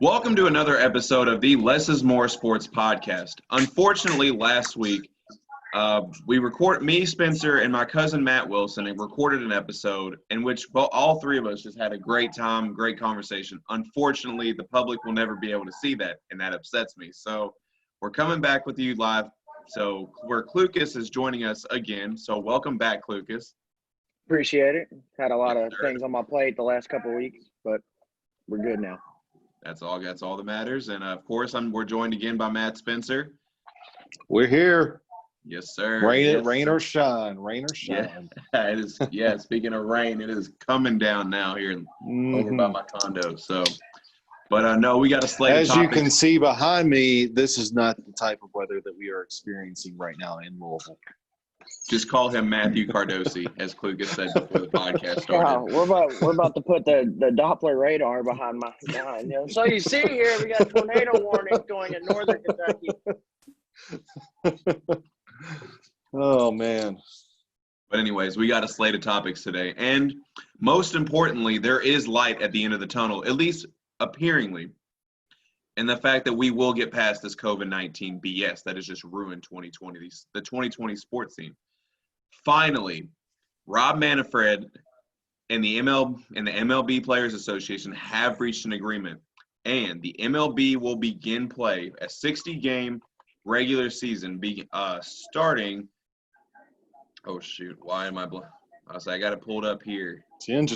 Welcome to another episode of the Less is More Sports Podcast. Unfortunately, last week, me, Spencer, and my cousin Matt Wilson recorded an episode in which all three of us just had a great time, great conversation. Unfortunately, the public will never be able to see that, and that upsets me. So we're coming back with you live. So where Klucas is joining us again. So welcome back, Klucas. Appreciate it. Had a lot of things on my plate the last couple of weeks, but we're good now. That's all that matters. And of course, we're joined again by Matt Spencer. We're here. Yes, sir. Rain or shine. Yeah, it is. Yeah, speaking of rain, it is coming down now here over by my condo. So, but no, we got a slate of As topics. you can see behind me, this is not the type of weather that we are experiencing right now in Louisville. Just call him Matthew Cardosi, as Klucas said before the podcast started. We're about to put the Doppler radar behind. So you see here, we got tornado warnings going in northern Kentucky. Oh, man. But anyways, we got a slate of topics today. And most importantly, there is light at the end of the tunnel, at least appearingly. And the fact that we will get past this COVID-19 BS that has just ruined 2020, the 2020 sports scene. Finally, Rob Manfred and the MLB Players Association have reached an agreement, and the MLB will begin play a 60-game regular season starting. Oh shoot! Why am I? I got it pulled up here. It's the end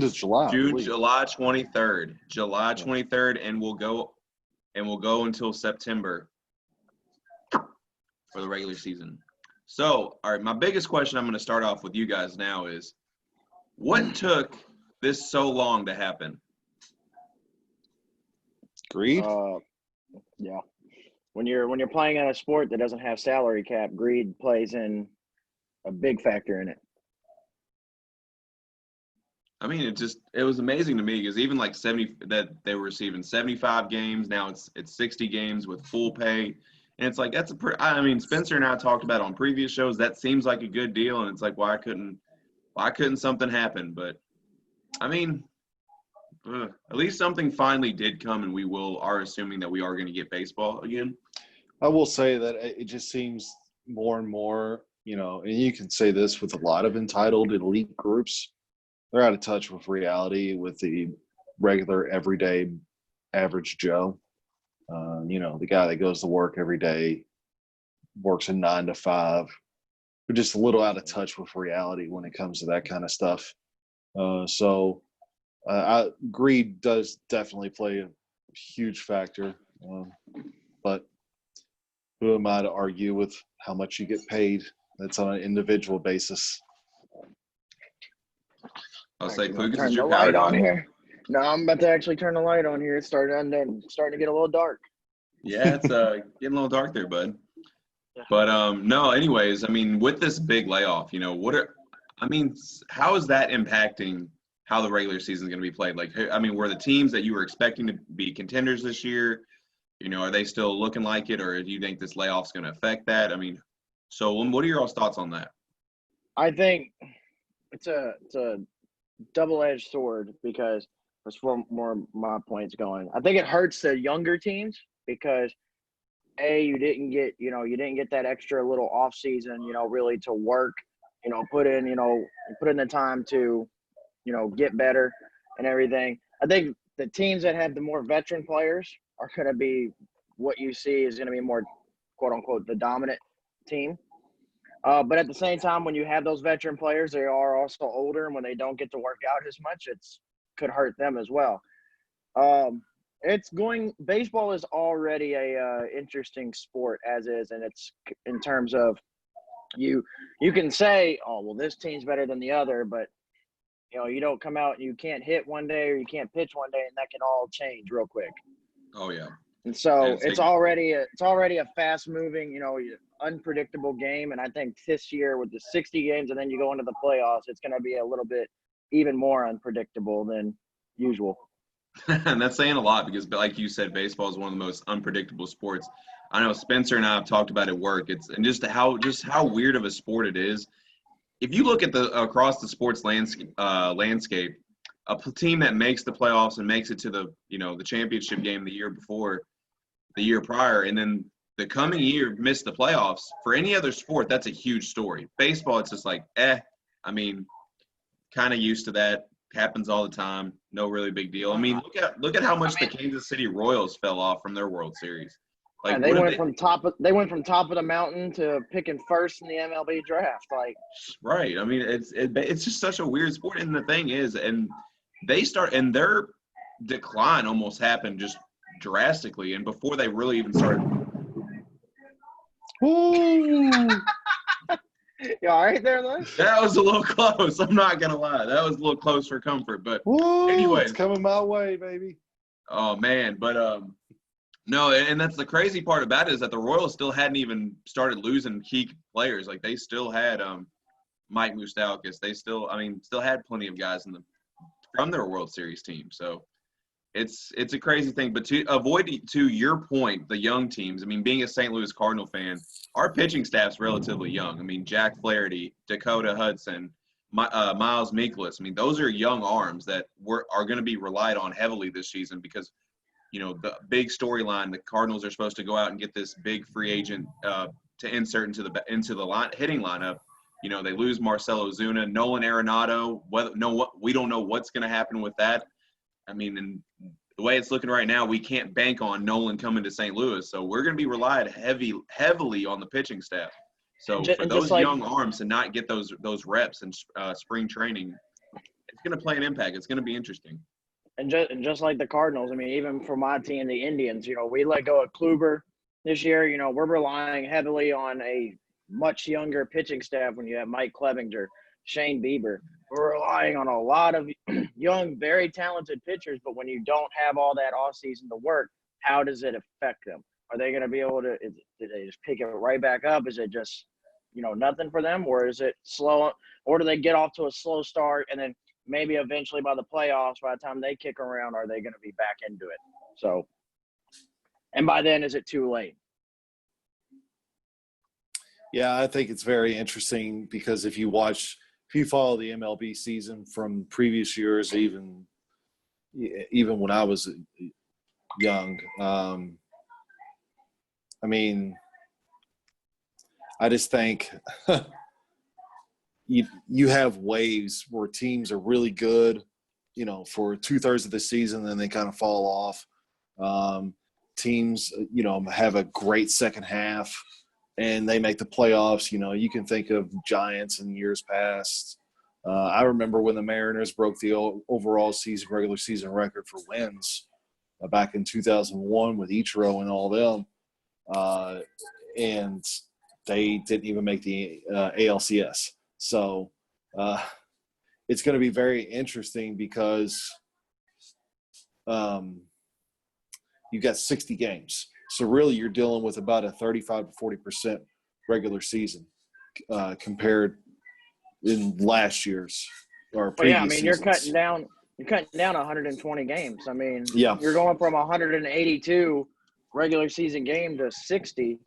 of July. July 23rd. July 23rd, and we'll go until September for the regular season. So, all right, my biggest question I'm going to start off with you guys now is, what took this so long to happen? Greed? Yeah. When you're playing in a sport that doesn't have salary cap, greed plays in a big factor in it. I mean, it was amazing to me because even like 70 that they were receiving 75 games, now it's 60 games with full pay. And it's like, Spencer and I talked about on previous shows, that seems like a good deal. And it's like, why couldn't something happen? But I mean, at least something finally did come, and we are assuming that we are going to get baseball again. I will say that it just seems more and more, and you can say this with a lot of entitled elite groups, they're out of touch with reality, with the regular, everyday, average Joe. The guy that goes to work every day, works a 9 to 5. We're just a little out of touch with reality when it comes to that kind of stuff. Greed does definitely play a huge factor. But who am I to argue with how much you get paid? That's on an individual basis. I'll say, Klucas, Turn is the your light power on here. No, I'm about to actually turn the light on here. It's starting to get a little dark. Yeah, it's getting a little dark there, bud. But no, anyways, I mean, with this big layoff, how is that impacting how the regular season is going to be played? Like, I mean, were the teams that you were expecting to be contenders this year, are they still looking like it, or do you think this layoff is going to affect that? I mean, so what are your all's thoughts on that? I think it's a double-edged sword because that's where more of my point's going. I think it hurts the younger teams because you didn't get that extra little off season, really to work, put in the time to, get better and everything. I think the teams that have the more veteran players are going to be what you see is going to be more, quote unquote, the dominant team. But at the same time, when you have those veteran players, they are also older, and when they don't get to work out as much, could hurt them as well. Baseball is already a interesting sport as is, and it's in terms of you can say, oh, well, this team's better than the other, but you don't come out and you can't hit one day or you can't pitch one day, and that can all change real quick. Oh yeah. And so it's already a fast moving, unpredictable game. And I think this year with the 60 games and then you go into the playoffs, it's going to be a little bit even more unpredictable than usual. And that's saying a lot because, like you said, baseball is one of the most unpredictable sports. I know Spencer and I have talked about at work. Just how weird of a sport it is. If you look at across the sports landscape, team that makes the playoffs and makes it to the championship game the year prior, and then the coming year missed the playoffs. For any other sport, that's a huge story. Baseball, it's just like, I mean, kind of used to that. Happens all the time. No really big deal. I mean, look at how much the Kansas City Royals fell off from their World Series. Like, they went from top of the mountain to picking first in the MLB draft. Like, right. I mean, it's just such a weird sport. And the thing is, and their decline almost happened just drastically, and before they really even started. Ooh. You all right there, though? That was a little close. I'm not gonna lie. That was a little close for comfort. But Anyways, it's coming my way, baby. Oh man, but no, and that's the crazy part about it is that the Royals still hadn't even started losing key players. Like, they still had Mike Moustakas. They still had plenty of guys from their World Series team. So it's a crazy thing. But to your point, the young teams. I mean, being a St. Louis Cardinal fan, our pitching staff's relatively young. I mean, Jack Flaherty, Dakota Hudson, Miles Mikolas. I mean, those are young arms that are going to be relied on heavily this season because, the big storyline, the Cardinals are supposed to go out and get this big free agent to insert into the hitting lineup. They lose Marcell Ozuna, Nolan Arenado. We don't know what's going to happen with that. I mean, and the way it's looking right now, we can't bank on Nolan coming to St. Louis. So we're going to be relied heavily on the pitching staff. So for those young arms to not get those reps in spring training, it's going to play an impact. It's going to be interesting. And just like the Cardinals, I mean, even for my team, the Indians, we let go of Kluber this year. We're relying heavily on a much younger pitching staff when you have Mike Clevinger, Shane Bieber. We're relying on a lot of young, very talented pitchers, but when you don't have all that offseason to work, how does it affect them? Are they going to be able to – do they just pick it right back up? Is it just, nothing for them, or is it slow? Or do they get off to a slow start and then maybe eventually by the playoffs, by the time they kick around, are they going to be back into it? So, and by then, is it too late? Yeah, I think it's very interesting because if you follow the MLB season from previous years, even when I was young, I mean, I just think you have waves where teams are really good, for 2/3 of the season, then they kind of fall off. Teams, have a great second half and they make the playoffs. You can think of Giants in years past. I remember when the Mariners broke the overall regular season record for wins back in 2001 with Ichiro and all them. And they didn't even make the ALCS. So it's going to be very interesting because you've got 60 games. So really you're dealing with about a 35 to 40% regular season compared in last year's or previous yeah, I mean, seasons. You're cutting down 120 games. I mean, yeah, you're going from 182 regular season game to 60.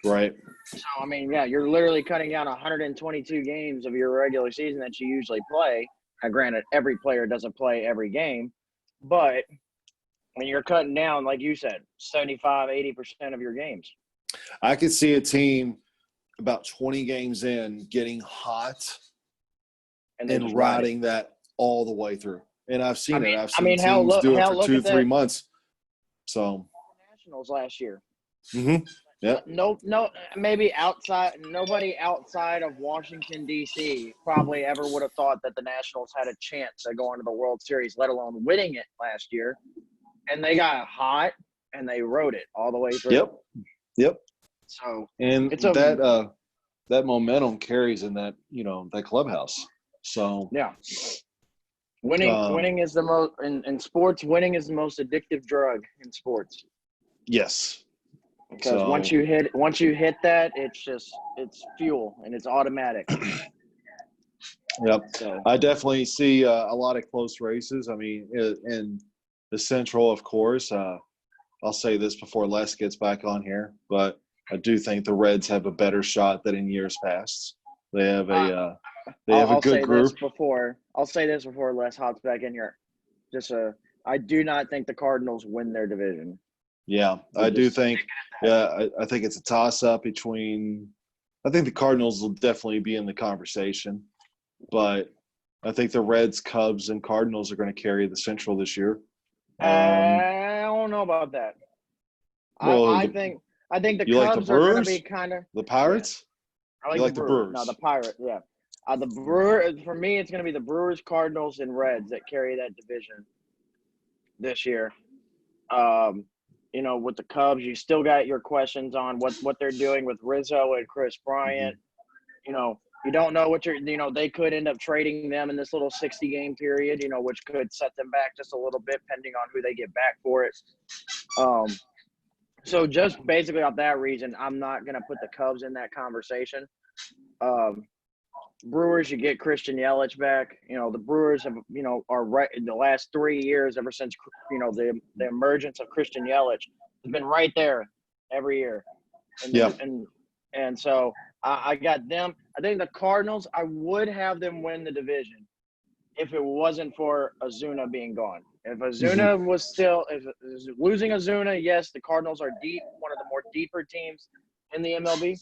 Right. So, I mean, yeah, you're literally cutting down 122 games of your regular season that you usually play. Now, granted, every player doesn't play every game, but when you're cutting down, like you said, 75, 80% of your games. I could see a team about 20 games in getting hot and riding that all the way through. And I've seen it. I've seen teams do it for 2-3 months. So Nationals last year. Mm-hmm. Yeah. No, maybe nobody outside of Washington, D.C. probably ever would have thought that the Nationals had a chance at going to the World Series, let alone winning it last year. And they got hot and they rode it all the way through. Yep. So and that momentum carries in that that clubhouse. So yeah, winning is the most in sports. Winning is the most addictive drug in sports. Yes, because once you hit that, it's fuel and it's automatic. Yep. So I definitely see a lot of close races. I mean, in the Central, of course. I'll say this before Les gets back on here, but I do think the Reds have a better shot than in years past. They have a I'll good say group. I'll say this before Les hops back in here. I do not think the Cardinals win their division. Yeah, I do think. Yeah, I think it's a toss-up between. I think the Cardinals will definitely be in the conversation, but I think the Reds, Cubs, and Cardinals are going to carry the Central this year. I don't know about that. Well, I think the you like the Cubs are going to Brewers? be kind of The Pirates? I like You like the the Brewers. Brewers? No, the Pirates. Yeah, the Brewers. For me, it's going to be the Brewers, Cardinals, and Reds that carry that division this year. With the Cubs, you still got your questions on what they're doing with Rizzo and Chris Bryant. You don't know what they could end up trading them in this little 60-game period, which could set them back just a little bit, depending on who they get back for it. So just basically off that reason, I'm not going to put the Cubs in that conversation. Brewers, you get Christian Yelich back. The Brewers have, are right in the last 3 years, ever since, the emergence of Christian Yelich, has been right there every year. And so I got them. I think the Cardinals, I would have them win the division if it wasn't for Ozuna being gone. If Ozuna was still – losing Ozuna, yes, the Cardinals are deep, one of the more deeper teams in the MLB.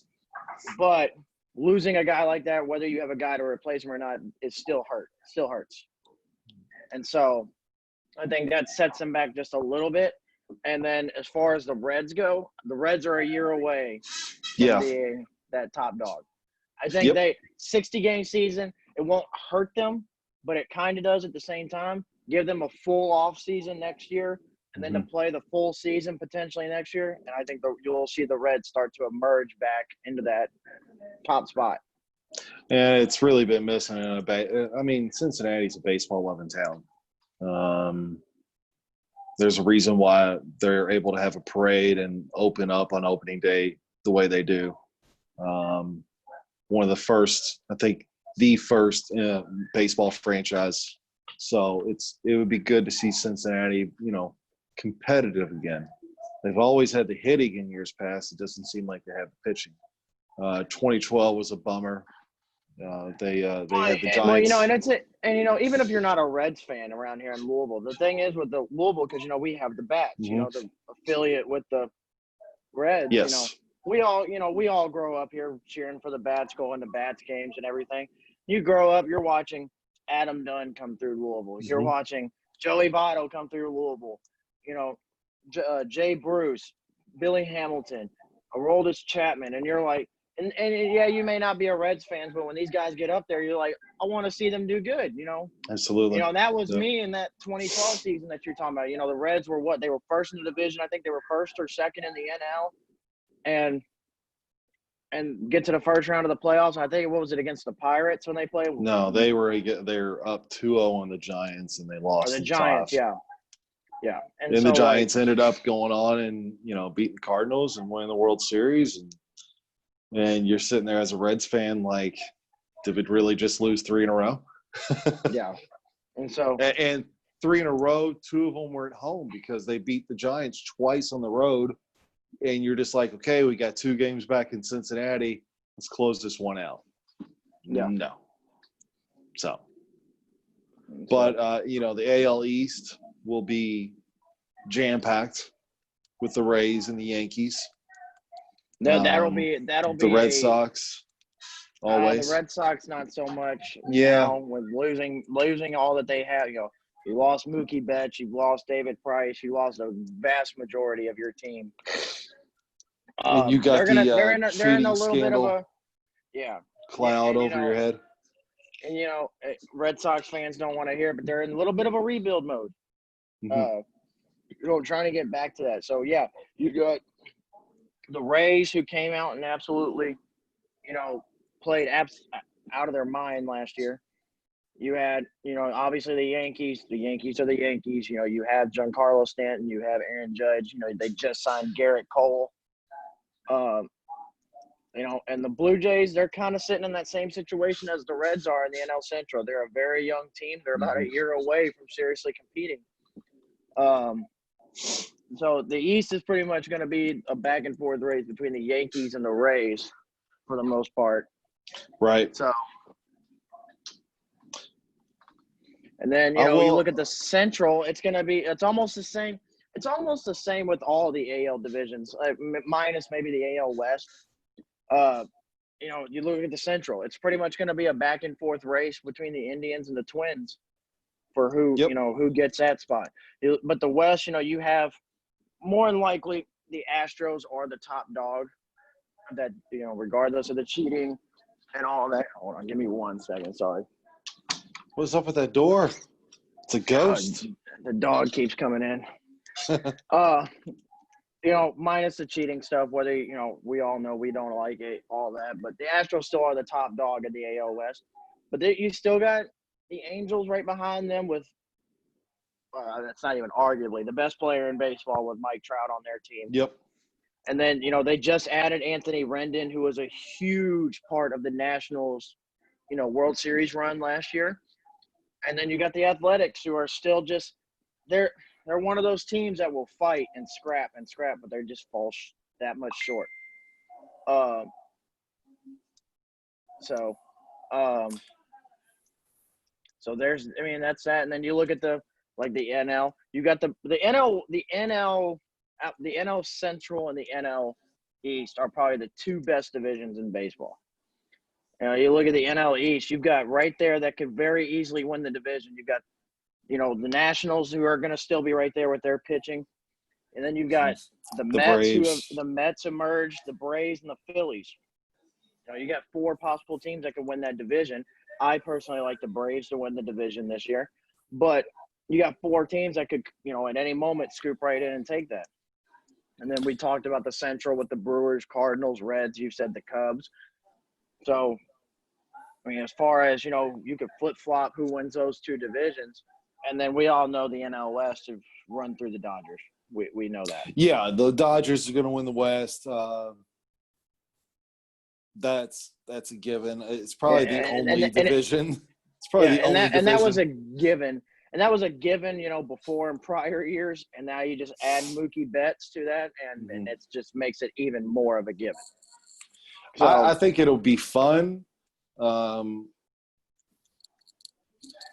But losing a guy like that, whether you have a guy to replace him or not, it still hurts. And so I think that sets them back just a little bit. And then as far as the Reds go, the Reds are a year away from being that top dog. I think 60-game season, it won't hurt them, but it kind of does at the same time. Give them a full off season next year, and then to play the full season potentially next year. And I think you'll see the Reds start to emerge back into that top spot. And it's really been missing. Cincinnati's a baseball-loving town. There's a reason why they're able to have a parade and open up on opening day the way they do. One of the first, I think, the first baseball franchise. So it would be good to see Cincinnati, competitive again. They've always had the hitting in years past. It doesn't seem like they have the pitching. 2012 was a bummer. They had the Giants. Well, and it's it. And even if you're not a Reds fan around here in Louisville, the thing is with the Louisville, because we have the Bats, the affiliate with the Reds. Yes. We all grow up here cheering for the Bats, going to Bats games and everything. You grow up, you're watching Adam Dunn come through Louisville. You're watching Joey Votto come through Louisville. Jay Bruce, Billy Hamilton, Aroldis Chapman, and you're like, and yeah, you may not be a Reds fan, but when these guys get up there, you're like, I want to see them do good. Absolutely. And that was me in that 2012 season that you're talking about. The Reds were they were first in the division. I think they were first or second in the NL, and get to the first round of the playoffs. I think, what was it, against the Pirates when they played? No, they're up 2-0 on the Giants, and they lost. The Giants, yeah. And so, the Giants ended up going on and beating the Cardinals and winning the World Series, and you're sitting there as a Reds fan like, did we really just lose 3 in a row? Yeah, and so and 3 in a row, 2 of them were at home because they beat the Giants twice on the road. And you're just like, okay, we got 2 games back in Cincinnati. Let's close this one out. Yeah. No. So, but, the AL East will be jam-packed with the Rays and the Yankees. That'll be the Red Sox. Always. The Red Sox, not so much. Yeah. Now, with losing all that they have, you lost Mookie Betts, you lost David Price, you lost a vast majority of your team. And you got they're in a cheating little scandal bit of a cloud over your head. And Red Sox fans don't want to hear it, but they're in a little bit of a rebuild mode. Trying to get back to that. So yeah, you got the Rays, who came out and absolutely, played out of their mind last year. You had, obviously the Yankees. The Yankees are the Yankees. You have Giancarlo Stanton. You have Aaron Judge. They just signed Garrett Cole. And the Blue Jays, they're kind of sitting in that same situation as the Reds are in the NL Central. They're a very young team. They're about a year away from seriously competing. So the East is pretty much going to be a back and forth race between the Yankees and the Rays for the most part. Right. So, and then you look at the Central. It's almost the same. It's almost the same with all the AL divisions, minus maybe the AL West. You look at the Central. It's pretty much going to be a back and forth race between the Indians and the Twins for who who gets that spot. But the West, you have more than likely the Astros are the top dog. That regardless of the cheating and all that. Hold on, give me 1 second. Sorry. What's up with that door? It's a ghost. The dog keeps coming in. Minus the cheating stuff, whether, we all know we don't like it, all that. But the Astros still are the top dog of the AL West. But you still got the Angels right behind them with, that's not even arguably, the best player in baseball with Mike Trout on their team. Yep. And then, they just added Anthony Rendon, who was a huge part of the Nationals, World Series run last year. And then you got the Athletics, who are still just they're one of those teams that will fight and scrap, but they just fall that much short. So there's, that's that. And then you look at the NL. You got the NL Central and the NL East are probably the two best divisions in baseball. You look at the NL East, you've got right there that could very easily win the division. You've got, the Nationals, who are going to still be right there with their pitching. And then you've got the Mets, the Mets emerged, the Braves, and the Phillies. You got 4 possible teams that could win that division. I personally like the Braves to win the division this year. But you got 4 teams that could, at any moment scoop right in and take that. And then we talked about the Central with the Brewers, Cardinals, Reds. You said the Cubs. So, as far as, you could flip-flop who wins those 2 divisions. And then we all know the NL West have run through the Dodgers. We know that. Yeah, the Dodgers are going to win the West. That's a given. It's probably the only division. It's probably the only division. And that was a given. And that was a given, before in prior years. And now you just add Mookie Betts to that, and it just makes it even more of a given. So, I think it'll be fun,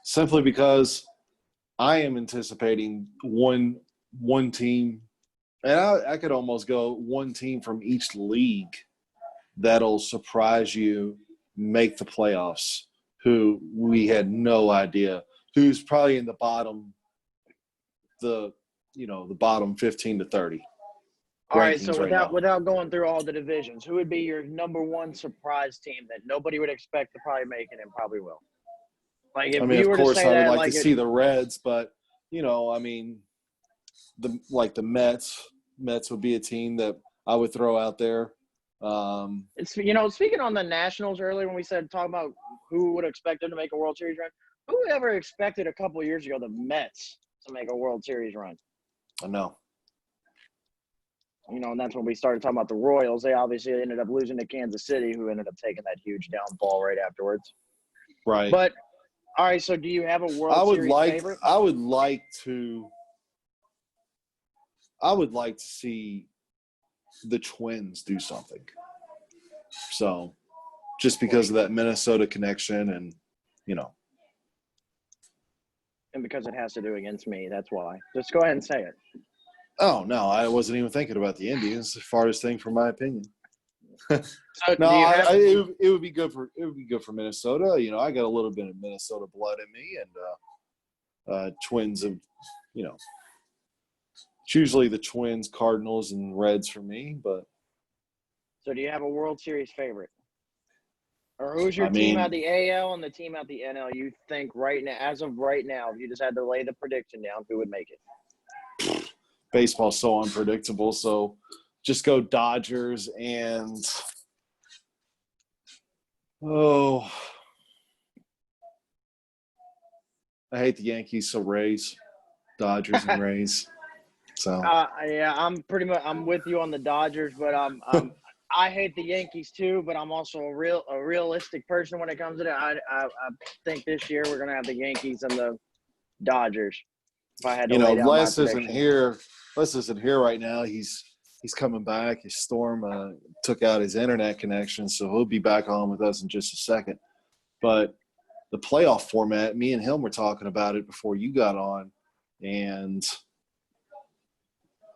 simply because I am anticipating one team, and I could almost go one team from each league that'll surprise you, make the playoffs, who we had no idea, who's probably in the bottom, the bottom 15 to 30. All right, so without going through all the divisions, who would be your number 1 surprise team that nobody would expect to probably make it and probably will? Like, if you were of course, to say I would that, like to see the Reds, but the Mets. Mets would be a team that I would throw out there. It's speaking on the Nationals earlier when we talking about who would expect them to make a World Series run. Who ever expected a couple of years ago the Mets to make a World Series run? I know. And that's when we started talking about the Royals. They obviously ended up losing to Kansas City, who ended up taking that huge downfall right afterwards. Right. But all right, so do you have a World Series favorite? I would like to see the Twins do something. So, just because of that Minnesota connection and, And because it has to do against me, that's why. Just go ahead and say it. Oh, no, I wasn't even thinking about the Indians. The farthest thing from my opinion. So No, it would be good for Minnesota. I got a little bit of Minnesota blood in me, and Twins have, it's usually the Twins, Cardinals, and Reds for me. But so, do you have a World Series favorite, or who's your team out the AL and the team out the NL? You think right now, as of right now, if you just had to lay the prediction down, who would make it? Baseball's so unpredictable, so just go Dodgers and I hate the Yankees, so Rays, Dodgers and Rays. So yeah, I'm with you on the Dodgers, but I hate the Yankees too, but I'm also a realistic person when it comes to that. I think this year we're gonna have the Yankees and the Dodgers. If I had to lay down Les my isn't prediction. here. Les isn't here right now. He's he's coming back. His storm took out his internet connection, so he'll be back on with us in just a second. But the playoff format, me and him were talking about it before you got on, and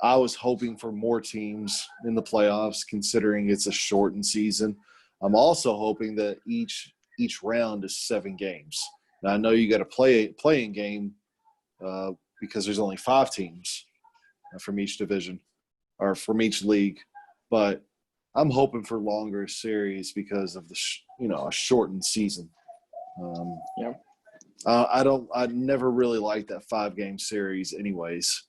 I was hoping for more teams in the playoffs, considering it's a shortened season. I'm also hoping that each round is 7 games. Now, I know you got a playing game because there's only 5 teams from each division or from each league, but I'm hoping for longer series because of the a shortened season. I never really liked that 5-game series, anyways.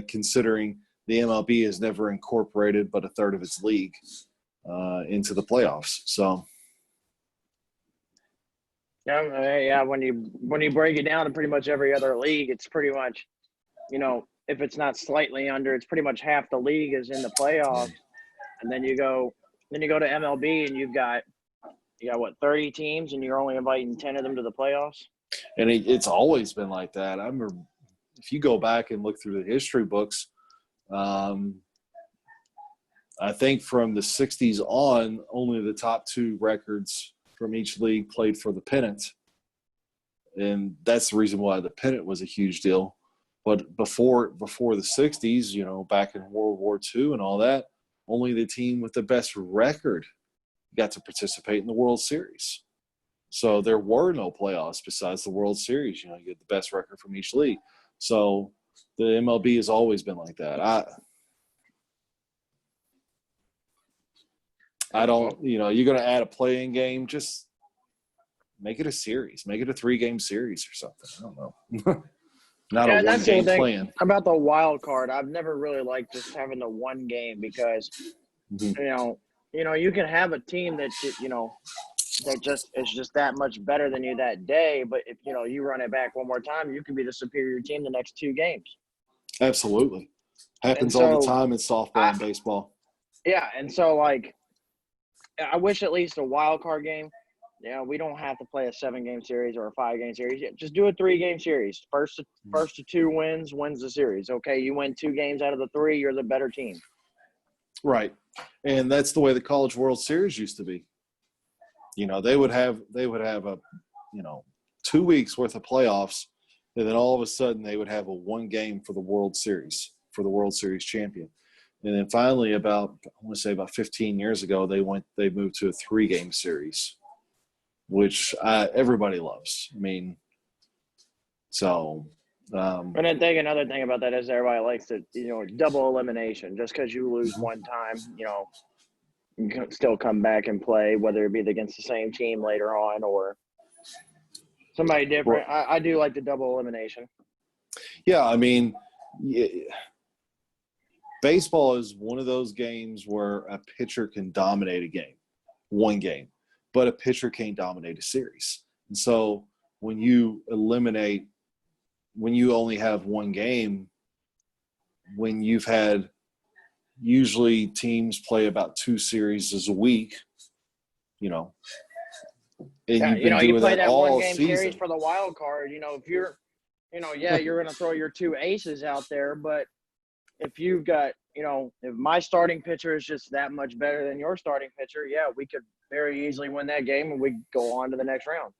Considering the MLB has never incorporated but a third of its league into the playoffs. So, yeah. When you break it down to pretty much every other league, it's pretty much, if it's not slightly under, it's pretty much half the league is in the playoffs, and then you go to MLB and you got what, 30 teams, and you're only inviting 10 of them to the playoffs. And it's always been like that. I remember if you go back and look through the history books, I think from the 60s on, only the top 2 records from each league played for the pennant. And that's the reason why the pennant was a huge deal. But before the 60s, back in World War II and all that, only the team with the best record got to participate in the World Series. So there were no playoffs besides the World Series. You get the best record from each league. So the MLB has always been like that. I don't, you're going to add a playing game, just make it a series. Make it a 3-game series or something. I don't know. Not a one-game plan. About the wild card, I've never really liked just having the 1 game because, you can have a team that, that just is just that much better than you that day. But if, you run it back one more time, you can be the superior team the next 2 games. Absolutely. Happens all the time in softball and baseball. Yeah, and so, I wish at least a wild card game. We don't have to play a 7-game series or a 5-game series. Just do a 3-game series. First to 2 wins the series. Okay, you win 2 games out of the 3, you're the better team. Right, and that's the way the College World Series used to be. They would have a 2 weeks worth of playoffs, and then all of a sudden they would have a 1 game for the World Series champion. And then finally, about 15 years ago, they moved to a 3-game series, which everybody loves. I mean, so. And I think another thing about that is everybody likes to, double elimination. Just because you lose one time, you can still come back and play, whether it be against the same team later on or somebody different. I do like the double elimination. Yeah, I mean, baseball is one of those games where a pitcher can dominate one game, but a pitcher can't dominate a series. And so when you only have 1 game, when you've had usually teams play about 2 series a week, and you play that 1-game series for the wild card. If you're, you're going to throw your 2 aces out there, but if you've got, if my starting pitcher is just that much better than your starting pitcher, we could very easily win that game and we go on to the next round.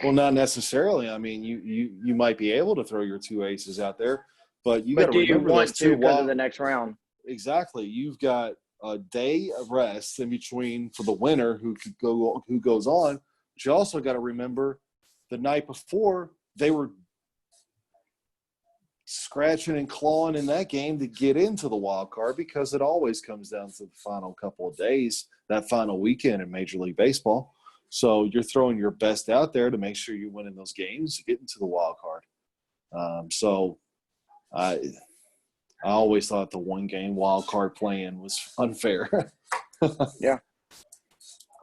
Well, not necessarily. I mean, you might be able to throw your 2 aces out there, but you got to remember those 2 because of the next round. Exactly. You've got a day of rest in between for the winner who goes on. But you also got to remember the night before they were scratching and clawing in that game to get into the wild card, because it always comes down to the final couple of days, that final weekend in Major League Baseball. So you're throwing your best out there to make sure you're winning those games to get into the wild card. I always thought the 1-game wild card playing was unfair. Yeah,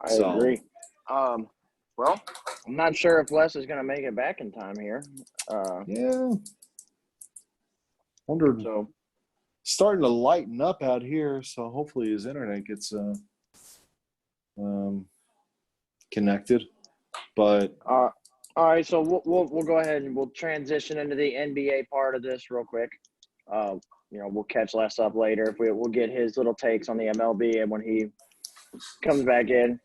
I agree. Well, I'm not sure if Les is going to make it back in time here. Yeah. Wondered. So, starting to lighten up out here, so hopefully his internet gets connected. But all right, so we'll go ahead and we'll transition into the NBA part of this real quick. We'll catch Les up later if we'll get his little takes on the MLB and when he comes back in.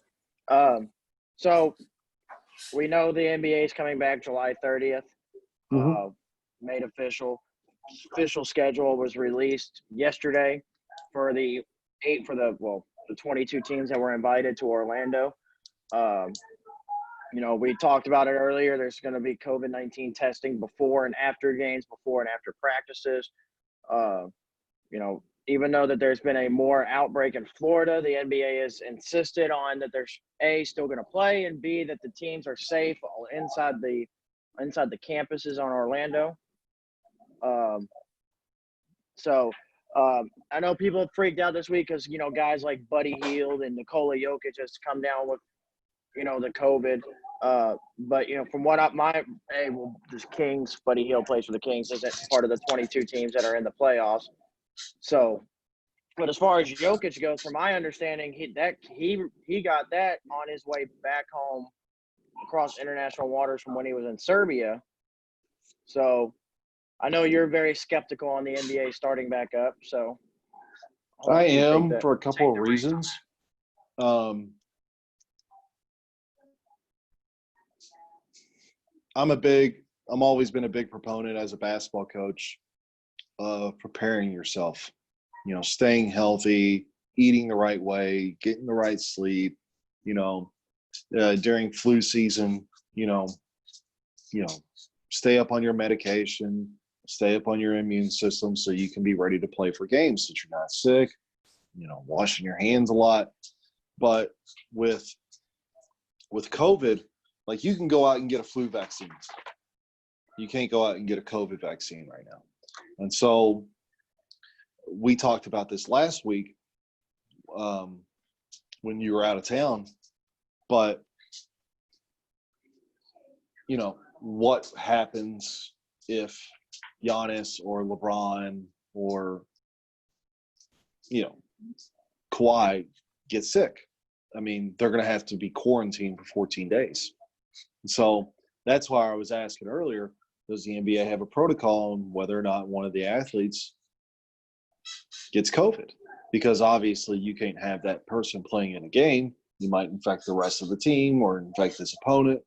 So we know the NBA is coming back July 30th. Made official. Official schedule was released yesterday for the 22 teams that were invited to Orlando. We talked about it earlier. There's going to be COVID-19 testing before and after games, before and after practices. Even though that there's been a more outbreak in Florida, the NBA has insisted on that there's A, still going to play, and B, that the teams are safe inside the campuses on Orlando. I know people freaked out this week because, guys like Buddy Hield and Nikola Jokic has come down with, the COVID. But, from what this Kings, Buddy Hield plays for the Kings, isn't part of the 22 teams that are in the playoffs. So, but as far as Jokic goes, from my understanding, he got that on his way back home across international waters from when he was in Serbia. So, I know you're very skeptical on the NBA starting back up. So, I am for a couple of reasons. I'm always been a big proponent as a basketball coach of preparing yourself, staying healthy, eating the right way, getting the right sleep, during flu season, stay up on your medication, stay up on your immune system so you can be ready to play for games so you're not sick, washing your hands a lot. But with COVID, like, you can go out and get a flu vaccine. You can't go out and get a COVID vaccine right now. And so we talked about this last week when you were out of town. But, what happens if Giannis or LeBron or, Kawhi get sick? I mean, they're going to have to be quarantined for 14 days. So that's why I was asking earlier, does the NBA have a protocol on whether or not one of the athletes gets COVID? Because obviously you can't have that person playing in a game. You might infect the rest of the team or infect his opponent.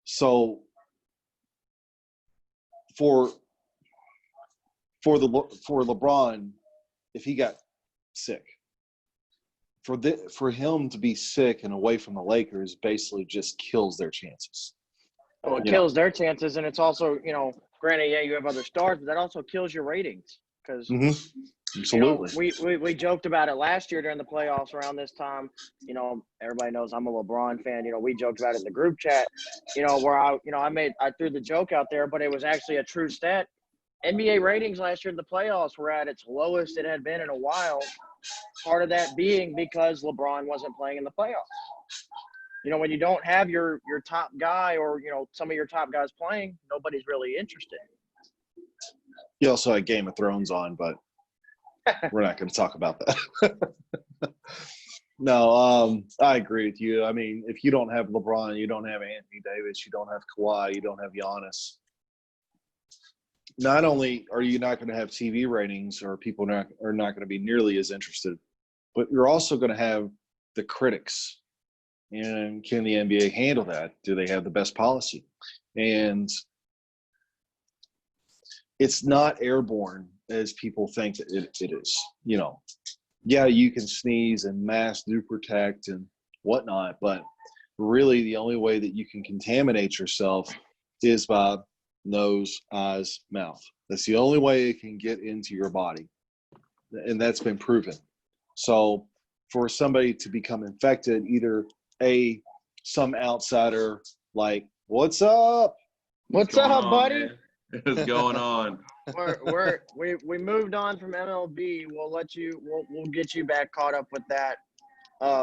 So for LeBron, if he got sick, for him to be sick and away from the Lakers basically just kills their chances. Well, it kills their chances, and it's also, granted, you have other stars, but that also kills your ratings because Absolutely. we joked about it last year during the playoffs around this time. Everybody knows I'm a LeBron fan. We joked about it in the group chat. Where I threw the joke out there, but it was actually a true stat. NBA ratings last year in the playoffs were at its lowest it had been in a while. Part of that being because LeBron wasn't playing in the playoffs. When you don't have your top guy or, some of your top guys playing, nobody's really interested. You also had Game of Thrones on, but we're not going to talk about that. No, I agree with you. I mean, if you don't have LeBron, you don't have Anthony Davis, you don't have Kawhi, you don't have Giannis. Not only are you not going to have TV ratings or people are not going to be nearly as interested, but you're also going to have the critics. And can the NBA handle that? Do they have the best policy? And it's not airborne as people think that it is. Yeah, you can sneeze and masks do protect and whatnot, but really the only way that you can contaminate yourself is by nose, eyes, mouth. That's the only way it can get into your body. And that's been proven. So for somebody to become infected, either some outsider like, what's up? What's up, buddy? What's going on? We moved on from MLB. We'll get you back caught up with that.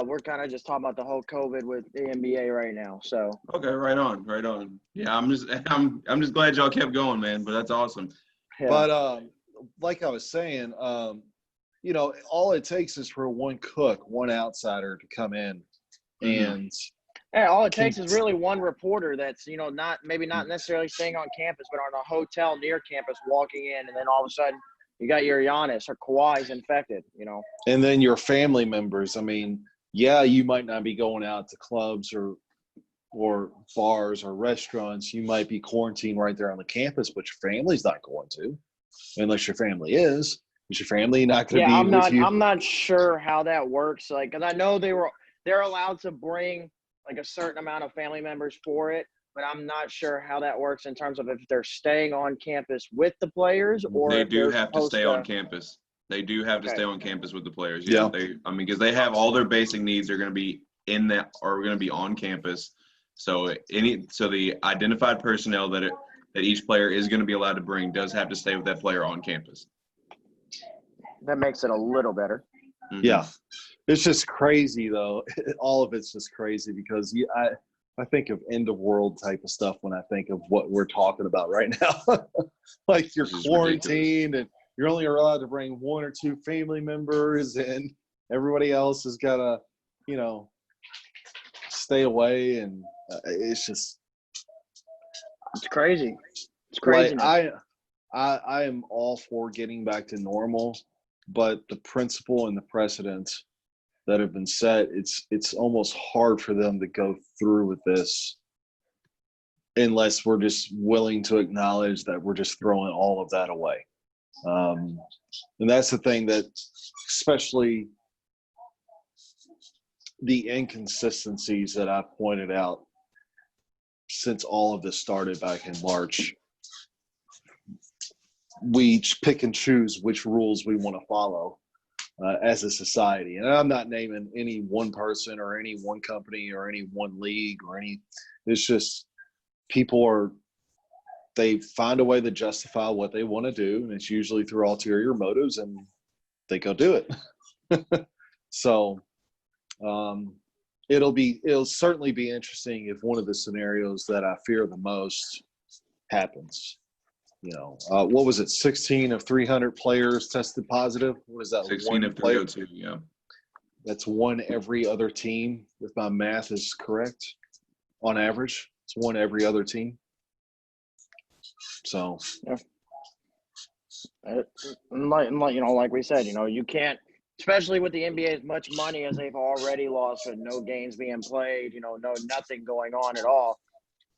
We're kind of just talking about the whole COVID with the NBA right now. So okay, right on. Yeah, I'm just glad y'all kept going, man. But that's awesome. Yeah. But like I was saying, all it takes is for one outsider to come in and Yeah, all it takes is really one reporter that's, not necessarily staying on campus, but on a hotel near campus walking in, and then all of a sudden you got your Giannis or Kawhi's infected. And then your family members. I mean, yeah, you might not be going out to clubs or bars or restaurants. You might be quarantined right there on the campus, but your family's not going to, unless your family is. Is your family not going to Yeah, be with you? I'm not sure how that works. Like, because I know they're allowed to bring like a certain amount of family members for it, but I'm not sure how that works in terms of if they're staying on campus with the players or They if do they're have to supposed stay on to. campus. They do have to Okay. stay on campus with the players. Yeah. Because they have all their basic needs are going to be going to be on campus. So the identified personnel that each player is going to be allowed to bring does have to stay with that player on campus. That makes it a little better. Mm-hmm. Yeah. It's just crazy, though. All of it's just crazy because I think of end of world type of stuff when I think of what we're talking about right now. Like you're quarantined and you're only allowed to bring one or two family members, and everybody else has got to, stay away. And it's just It's crazy. It's crazy. like I am all for getting back to normal, but the principle and the precedents that have been set, it's almost hard for them to go through with this unless we're just willing to acknowledge that we're just throwing all of that away. And that's the thing that, especially the inconsistencies that I've pointed out since all of this started back in March. We pick and choose which rules we want to follow as a society. And I'm not naming any one person or any one company or any one league it's just they find a way to justify what they want to do. And it's usually through ulterior motives, and they go do it. So it'll certainly be interesting if one of the scenarios that I fear the most happens. What was it? 16 of 300 players tested positive. What is that? 16 of 302. Yeah. That's one every other team, if my math is correct. On average, it's one every other team. So, Yeah. Like we said, you can't, especially with the NBA, as much money as they've already lost with no games being played, nothing going on at all.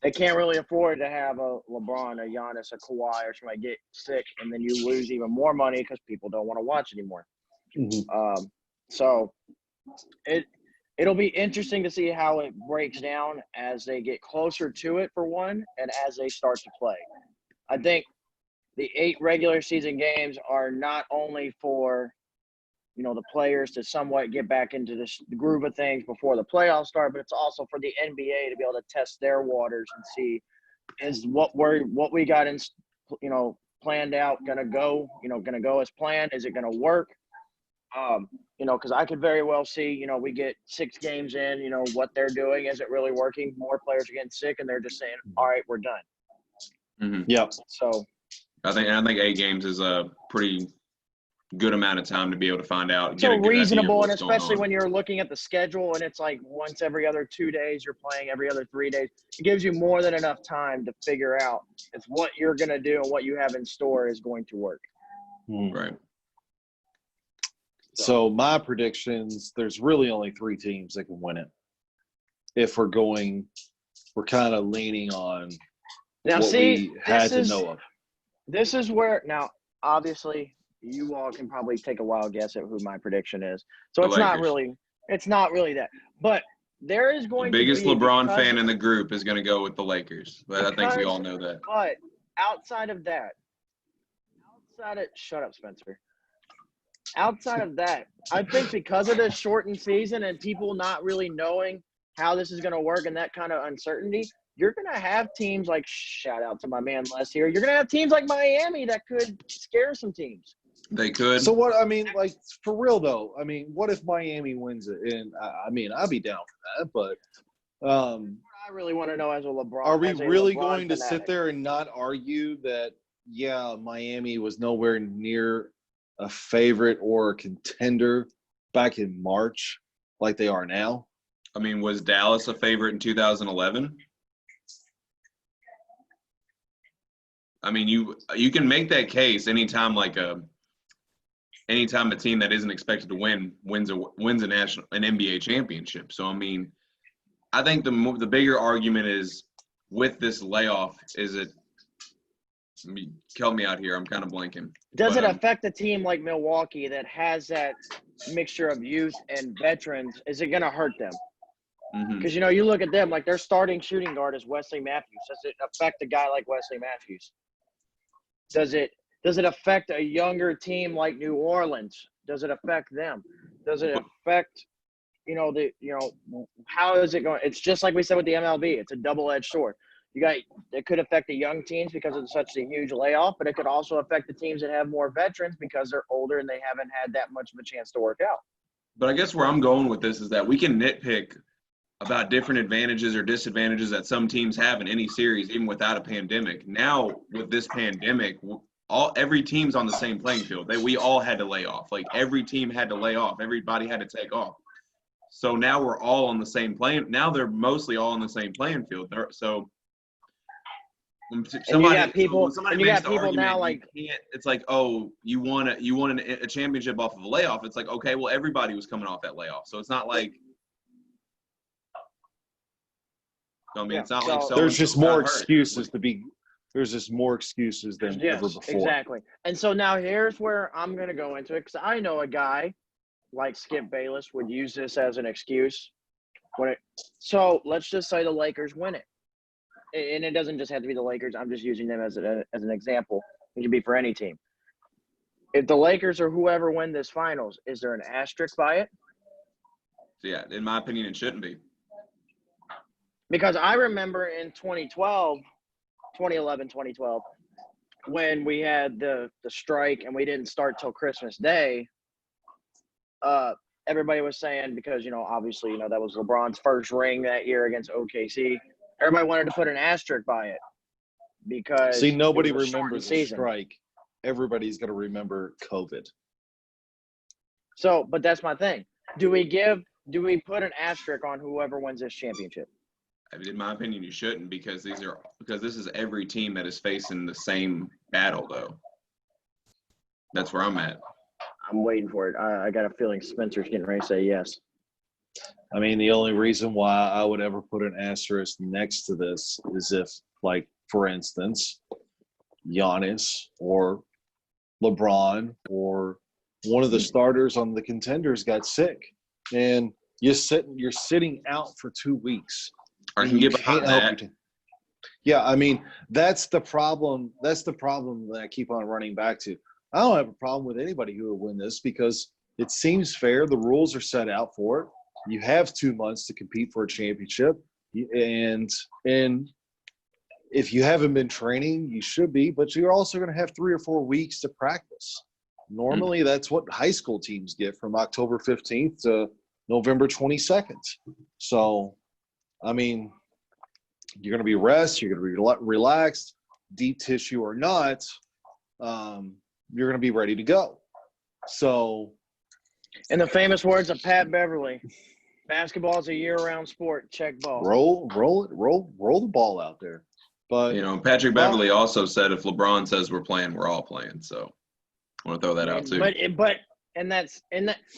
They can't really afford to have a LeBron, a Giannis, a Kawhi, or somebody get sick, and then you lose even more money because people don't want to watch anymore. mm-hmm. So it'll be interesting to see how it breaks down as they get closer to it, for one, and as they start to play. I think the 8 regular season games are not only for the players to somewhat get back into this groove of things before the playoffs start, but it's also for the NBA to be able to test their waters and see is what we got in, planned out going to go as planned. Is it going to work? Because I could very well see, we get 6 games in, what they're doing isn't really working. More players are getting sick, and they're just saying, all right, we're done. Mm-hmm. Yeah. So I think 8 games is a pretty good amount of time to be able to find out. So reasonable, and what's going especially on. when you're looking at the schedule and it's like once every other 2 days, you're playing every other 3 days. It gives you more than enough time to figure out if what you're going to do and what you have in store is going to work. Right. So my predictions, there's really only 3 teams that can win it. If we're kind of leaning on now, what we had to know of. This is where, now, obviously, you all can probably take a wild guess at who my prediction is. So it's not really that. But there is going to be – the biggest LeBron fan in the group is going to go with the Lakers. But I think we all know that. But outside of that – shut up, Spencer. Outside of that, I think because of the shortened season and people not really knowing how this is going to work and that kind of uncertainty, you're going to have teams like – shout out to my man Les here. You're going to have teams like Miami that could scare some teams. They could. So what? I mean, like for real though. I mean, what if Miami wins it? And I'd be down for that. But I really want to know as a LeBron. Are we really going to fanatic. sit there and not argue that? Yeah, Miami was nowhere near a favorite or a contender back in March, like they are now. I mean, was Dallas a favorite in 2011? I mean, you can make that case anytime anytime a team that isn't expected to wins an NBA championship. So I mean, I think the bigger argument is with this layoff is it. Help me out here. I'm kind of blanking. Does it affect a team like Milwaukee that has that mixture of youth and veterans? Is it going to hurt them? Because, you look at them, like their starting shooting guard is Wesley Matthews. Does it affect a guy like Wesley Matthews? Does it affect a younger team like New Orleans? Does it affect them? Does it affect, how is it going? It's just like we said with the MLB. It's a double-edged sword. It could affect the young teams because of such a huge layoff, but it could also affect the teams that have more veterans because they're older and they haven't had that much of a chance to work out. But I guess where I'm going with this is that we can nitpick about different advantages or disadvantages that some teams have in any series, even without a pandemic. Now, with this pandemic, every team's on the same playing field. We all had to lay off. Like, every team had to lay off. Everybody had to take off. So now we're all on the same plane. Now they're mostly all on the same playing field. So somebody makes the argument, now like it's like, oh, you won a championship off of a layoff. It's like, okay, well, everybody was coming off that layoff. So it's not like, it's not like there's just more excuses there's just more excuses than ever before. Exactly. And so now here's where I'm going to go into it, because I know a guy like Skip Bayless would use this as an excuse. So let's just say the Lakers win it. And it doesn't just have to be the Lakers. I'm just using them as an example. It can be for any team. If the Lakers or whoever win this finals, is there an asterisk by it? Yeah, in my opinion, it shouldn't be. Because I remember in 2011, 2012, when we had the strike and we didn't start till Christmas Day, everybody was saying, because, obviously, that was LeBron's first ring that year against OKC. Everybody wanted to put an asterisk by it because nobody remembers the strike. Everybody's going to remember COVID. So, but that's my thing. Do we put an asterisk on whoever wins this championship? I mean, in my opinion, you shouldn't, because this is every team that is facing the same battle, though. That's where I'm at. I'm waiting for it. I got a feeling Spencer's getting ready to say yes. I mean, the only reason why I would ever put an asterisk next to this is if, like, for instance, Giannis or LeBron or one of the starters on the contenders got sick, and you're sitting out for 2 weeks. I can get behind that. Yeah, I mean, that's the problem. That's the problem that I keep on running back to. I don't have a problem with anybody who will win this because it seems fair. The rules are set out for it. You have 2 months to compete for a championship, and if you haven't been training, you should be, but you're also going to have 3 or 4 weeks to practice. Normally, that's what high school teams get from October 15th to November 22nd. So, I mean, you're going to be rested, you're going to be relaxed, deep tissue or not, you're going to be ready to go. So, in the famous words of Pat Beverly, basketball is a year-round sport. Check ball. Roll the ball out there. But Patrick Beverly also said, if LeBron says we're playing, we're all playing. So I want to throw that out too.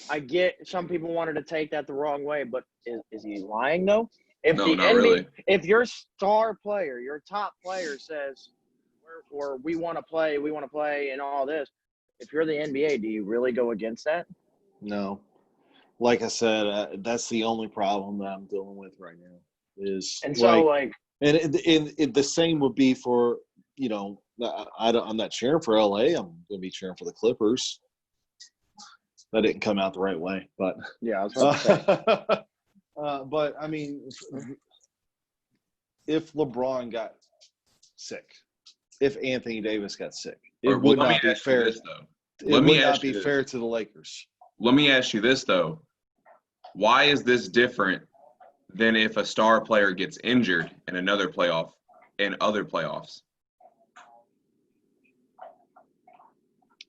I get some people wanted to take that the wrong way, but is he lying though? No, not really. If your star player, your top player says, we want to play, and all this, if you're the NBA, do you really go against that? No. Like I said, that's the only problem that I'm dealing with right now. The same would be for, I'm not cheering for LA. I'm going to be cheering for the Clippers. That didn't come out the right way, but yeah, I was about to say. But I mean, if LeBron got sick, if Anthony Davis got sick, it would not be fair. It would not be fair to the Lakers. Let me ask you this though: why is this different than if a star player gets injured in other playoffs?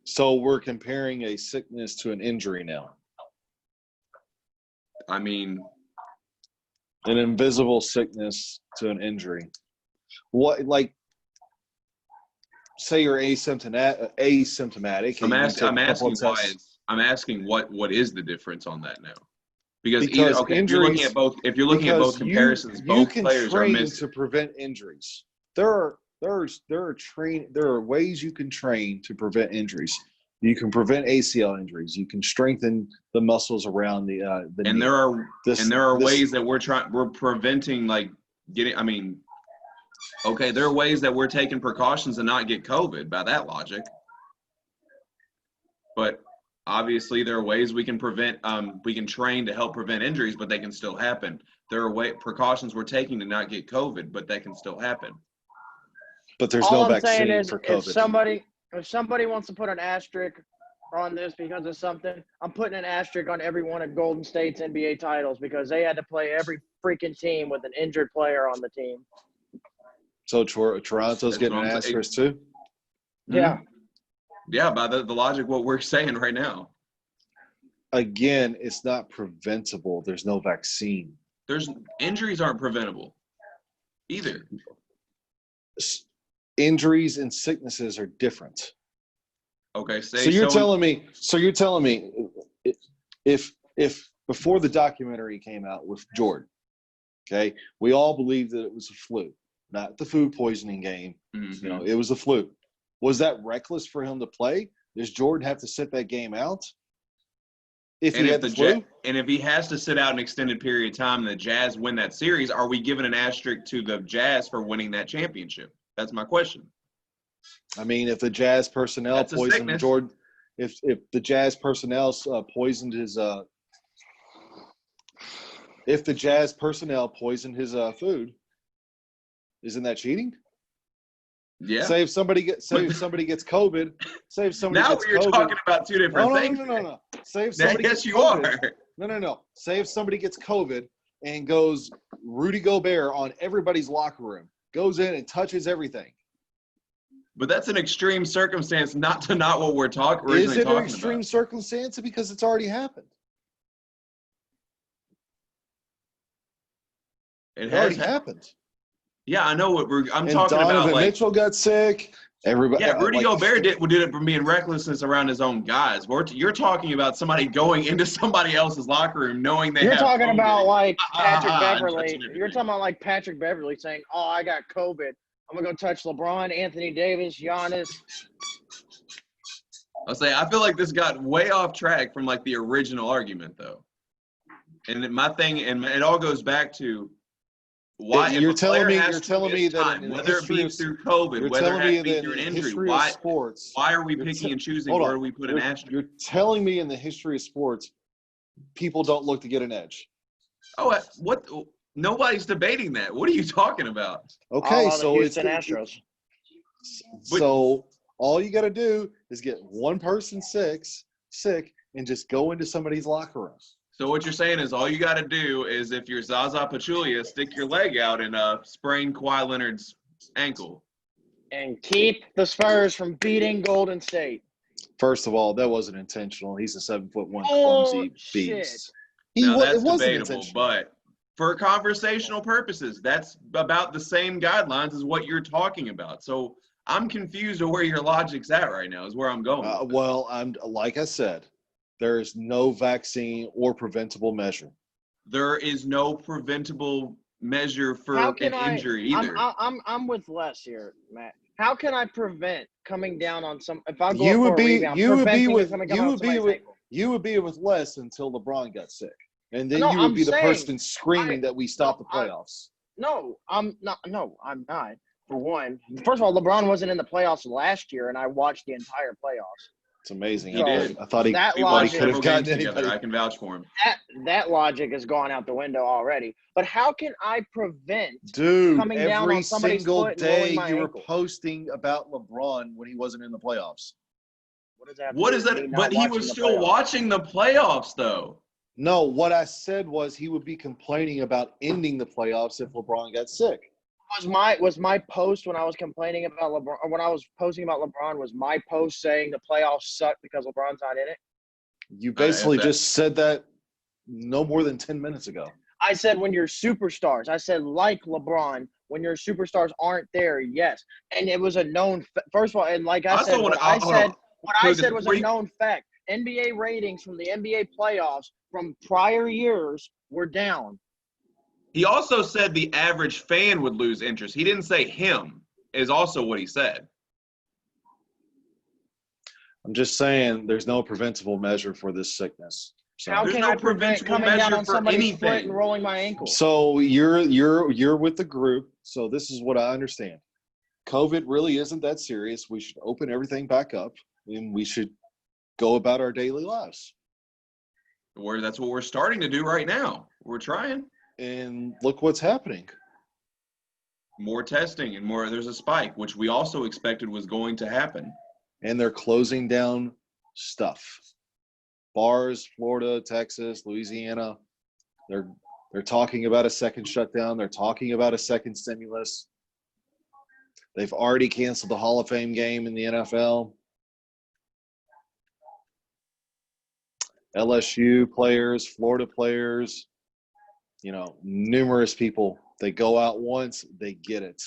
So we're comparing a sickness to an injury now. I mean, An invisible sickness to an injury. What, like, say you're asymptomatic. I'm asking what is the difference on that now? Because injuries, if you're looking at both comparisons, both players are missing. to prevent injuries. There are ways you can train to prevent injuries. You can prevent ACL injuries. You can strengthen the muscles around the knee. And there are ways that we're preventing, like, getting. I mean, okay, there are ways that we're taking precautions to not get COVID by that logic. But obviously, there are ways we can we can train to help prevent injuries, but they can still happen. There are precautions we're taking to not get COVID, but that can still happen. But there's All no I'm saying vaccine is, for COVID. if somebody wants to put an asterisk on this because of something, I'm putting an asterisk on every one of Golden State's NBA titles because they had to play every freaking team with an injured player on the team. So Toronto's getting an asterisk too? Yeah. Yeah, by the logic what we're saying right now. Again, it's not preventable. There's no vaccine. Injuries aren't preventable either. Injuries and sicknesses are different. Okay, so you're telling me if before the documentary came out with Jordan, okay, we all believed that it was a flu, not the food poisoning game. Mm-hmm. It was a flu. Was that reckless for him to play? Does Jordan have to sit that game out? If he had the flu? And if he has to sit out an extended period of time and the Jazz win that series, are we giving an asterisk to the Jazz for winning that championship? That's my question. I mean, if the Jazz personnel poisoned Jordan, if the Jazz personnel poisoned his food, isn't that cheating? Yeah. Say if somebody gets COVID. You're talking about two different things. No. Say if somebody gets COVID. No. Say if somebody gets COVID and goes Rudy Gobert on everybody's locker room, goes in and touches everything. But that's an extreme circumstance, not what we're originally talking about. Is it an extreme circumstance? Because it's already happened. It already happened. Yeah, I know what I'm talking about. Donovan Mitchell got sick. Everybody. Yeah, Rudy Gobert did it for being recklessness around his own guys. You're talking about somebody going into somebody else's locker room knowing they have You're talking COVID. about like Patrick Beverly. You're talking about like Patrick Beverly saying, "Oh, I got COVID. I'm gonna go touch LeBron, Anthony Davis, Giannis." I feel like this got way off track from like the original argument, though. And my thing, and it all goes back to why. You're telling me that whether it be through COVID, whether it be through an injury, why are we picking and choosing where we put an asterisk? You're telling me in the history of sports, people don't look to get an edge. Oh, what? Nobody's debating that. What are you talking about? Okay, so Houston Astros. So all you got to do is get one person sick, and just go into somebody's locker room. So what you're saying is all you got to do is if you're Zaza Pachulia, stick your leg out and sprain Kawhi Leonard's ankle. And keep the Spurs from beating Golden State. First of all, that wasn't intentional. He's a 7'1" clumsy beast. That's debatable, but for conversational purposes, that's about the same guidelines as what you're talking about. So I'm confused of where your logic's at right now is where I'm going. Like I said, there is no vaccine or preventable measure. There is no preventable measure for an injury either. I'm with Les here, Matt. How can I prevent coming down on some? If I go for a rebound, you would be with Les until LeBron got sick, and then you would be the person screaming that we stop the playoffs. I'm not. For one, first of all, LeBron wasn't in the playoffs last year, and I watched the entire playoffs. It's amazing. He did. I thought he could have gotten anybody. I can vouch for him. That logic has gone out the window already. But how can I prevent coming down on somebody's foot and rolling my ankle? Every single day you were posting about LeBron when he wasn't in the playoffs. What is that? But he was still watching the playoffs, though. No, what I said was he would be complaining about ending the playoffs if LeBron got sick. Was my post when I was complaining about LeBron, or when I was posting about LeBron, was my post saying the playoffs suck because LeBron's not in it? You basically just said that no more than 10 minutes ago. I said when you're superstars. I said like LeBron, when your superstars aren't there, yes. And it was a known first of all, and like I said, what I said was a known fact. NBA ratings from the NBA playoffs from prior years were down. He also said the average fan would lose interest. He didn't say him, is also what he said. I'm just saying there's no preventable measure for this sickness. So. How can I prevent coming down on somebody's foot and rolling my ankle? So you're with the group. So this is what I understand. COVID really isn't that serious. We should open everything back up and we should go about our daily lives. That's what we're starting to do right now. We're trying. And look what's happening. More testing and more. There's a spike, which we also expected was going to happen. And they're closing down stuff. Bars, Florida, Texas, Louisiana. They're talking about a second shutdown. They're talking about a second stimulus. They've already canceled the Hall of Fame game in the NFL. LSU players, Florida players, numerous people. They go out once, they get it.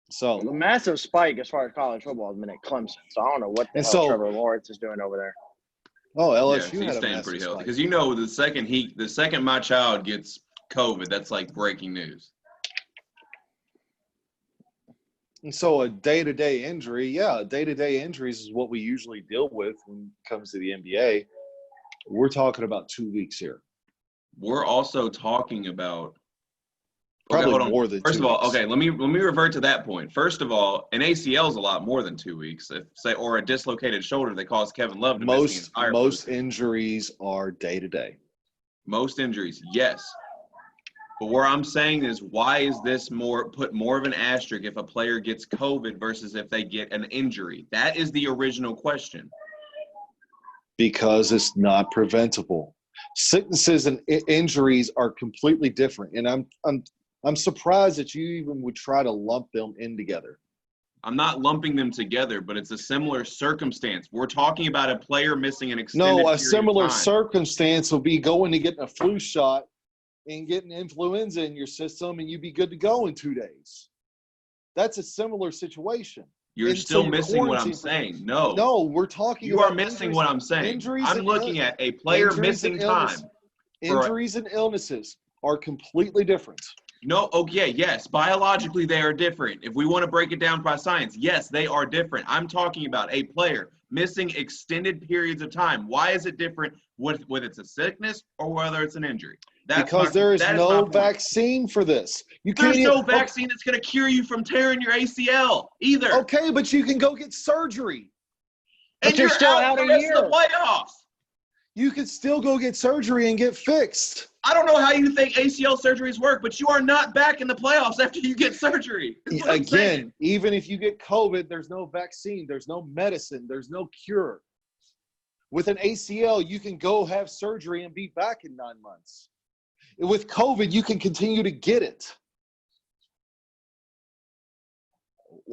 So the massive spike as far as college football has been at Clemson. So I don't know what the hell Trevor Lawrence is doing over there. Oh, LSU he's had staying pretty healthy because the second my child gets COVID, that's like breaking news. And so a day-to-day injury, day-to-day injuries is what we usually deal with when it comes to the NBA. We're talking about 2 weeks here. We're also talking about probably more than 2 weeks. First of all, okay, let me revert to that point. First of all, an ACL is a lot more than 2 weeks. Or a dislocated shoulder that caused Kevin Love to miss the entire most injuries are day-to-day. Most injuries, yes. But where I'm saying is, why is this put more of an asterisk if a player gets COVID versus if they get an injury? That is the original question. Because it's not preventable. Sicknesses and injuries are completely different, and I'm surprised that you even would try to lump them in together. I'm not lumping them together, but it's a similar circumstance. We're talking about a player missing an extended period of time. No, a similar circumstance will be going to get a flu shot and getting influenza in your system, and you'd be good to go in 2 days. That's a similar situation. You're still missing what I'm saying. No, we're talking about. You are missing what I'm saying. I'm looking at a player missing time. Injuries and illnesses are completely different. No, okay, yes. Biologically, they are different. If we want to break it down by science, yes, they are different. I'm talking about a player missing extended periods of time. Why is it different whether it's a sickness or whether it's an injury? Because there is no vaccine for this. There's no vaccine that's going to cure you from tearing your ACL either. Okay, but you can go get surgery. And you're still out the rest of the playoffs. You could still go get surgery and get fixed. I don't know how you think ACL surgeries work, but you are not back in the playoffs after you get surgery. Again, even if you get COVID, there's no vaccine, there's no medicine, there's no cure. With an ACL, you can go have surgery and be back in 9 months. With COVID, you can continue to get it.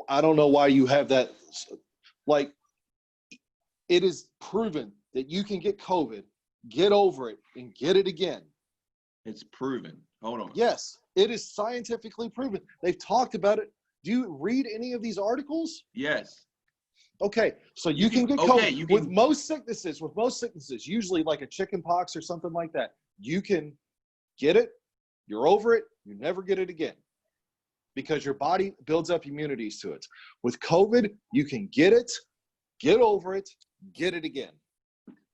I don't know why you have that. Like, it is proven that you can get COVID, get over it, and get it again. It's proven. Hold on. Yes, it is scientifically proven. They've talked about it. Do you read any of these articles? Yes. Okay, so you can get COVID. With most sicknesses, usually like a chicken pox or something like that, you can get it, you're over it, you never get it again because your body builds up immunities to it. With COVID, you can get it, get over it, get it again.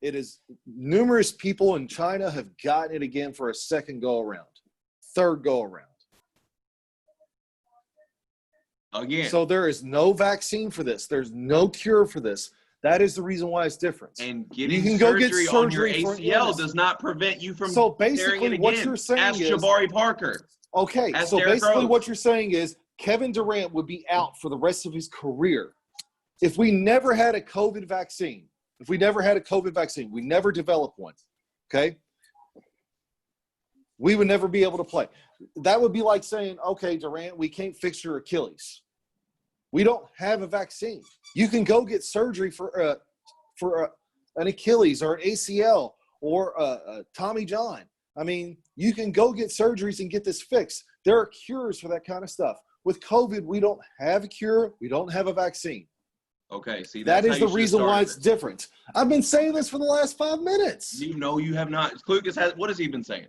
It is numerous people in China have gotten it again for a second go around, third go around. Again. So there is no vaccine for this. There's no cure for this. That is the reason why it's different. And getting surgery on your ACL does not prevent you from basically what you're saying Ask Jabari Parker. Okay, so basically what you're saying is Kevin Durant would be out for the rest of his career if we never had a COVID vaccine. If we never had a COVID vaccine, we never developed one, okay? We would never be able to play. That would be like saying, okay, Durant, we can't fix your Achilles. We don't have a vaccine. You can go get surgery for an Achilles or an ACL or a Tommy John. I mean, you can go get surgeries and get this fixed. There are cures for that kind of stuff. With COVID, we don't have a cure. We don't have a vaccine. Okay, see, That that's is how the you should reason start why this. it's different. I've been saying this for the last 5 minutes. You know you have not. Klucas has. What has he been saying?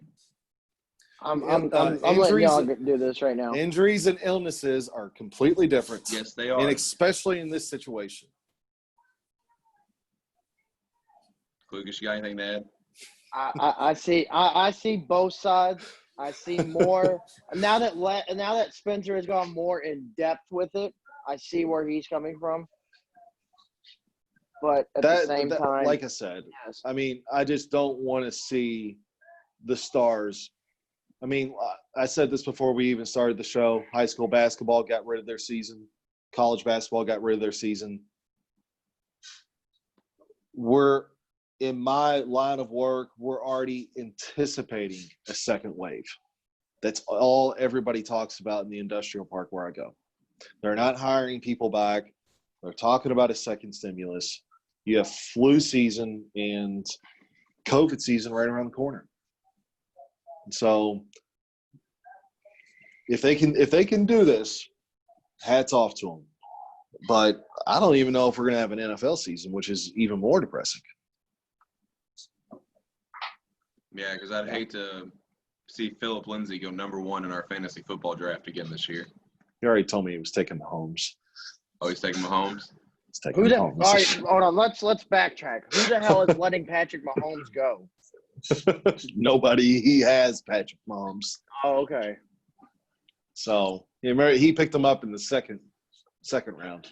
I'm letting injuries- y'all do this right now. Injuries and illnesses are completely different. Yes, they are. And especially in this situation. Klucas, you got anything to add? I see both sides. I see more now that Spencer has gone more in depth with it. I see where he's coming from. But at the same time, like I said, yes. I mean, I just don't want to see the stars. I mean, I said this before we even started the show. High school basketball got rid of their season. College basketball got rid of their season. In my line of work, we're already anticipating a second wave. That's all everybody talks about in the industrial park where I go. They're not hiring people back. They're talking about a second stimulus. You have flu season and COVID season right around the corner. So if they can do this, hats off to them. But I don't even know if we're going to have an NFL season, which is even more depressing. Yeah, because I'd hate to see Philip Lindsay go #1 in our fantasy football draft again this year. He already told me he was taking Mahomes. Oh, he's taking Mahomes? He's taking All Mahomes. right, hold on. Let's backtrack. Who the hell is letting Patrick Mahomes go? Nobody. He has Patrick Mahomes. Oh, okay. So he picked him up in the second round.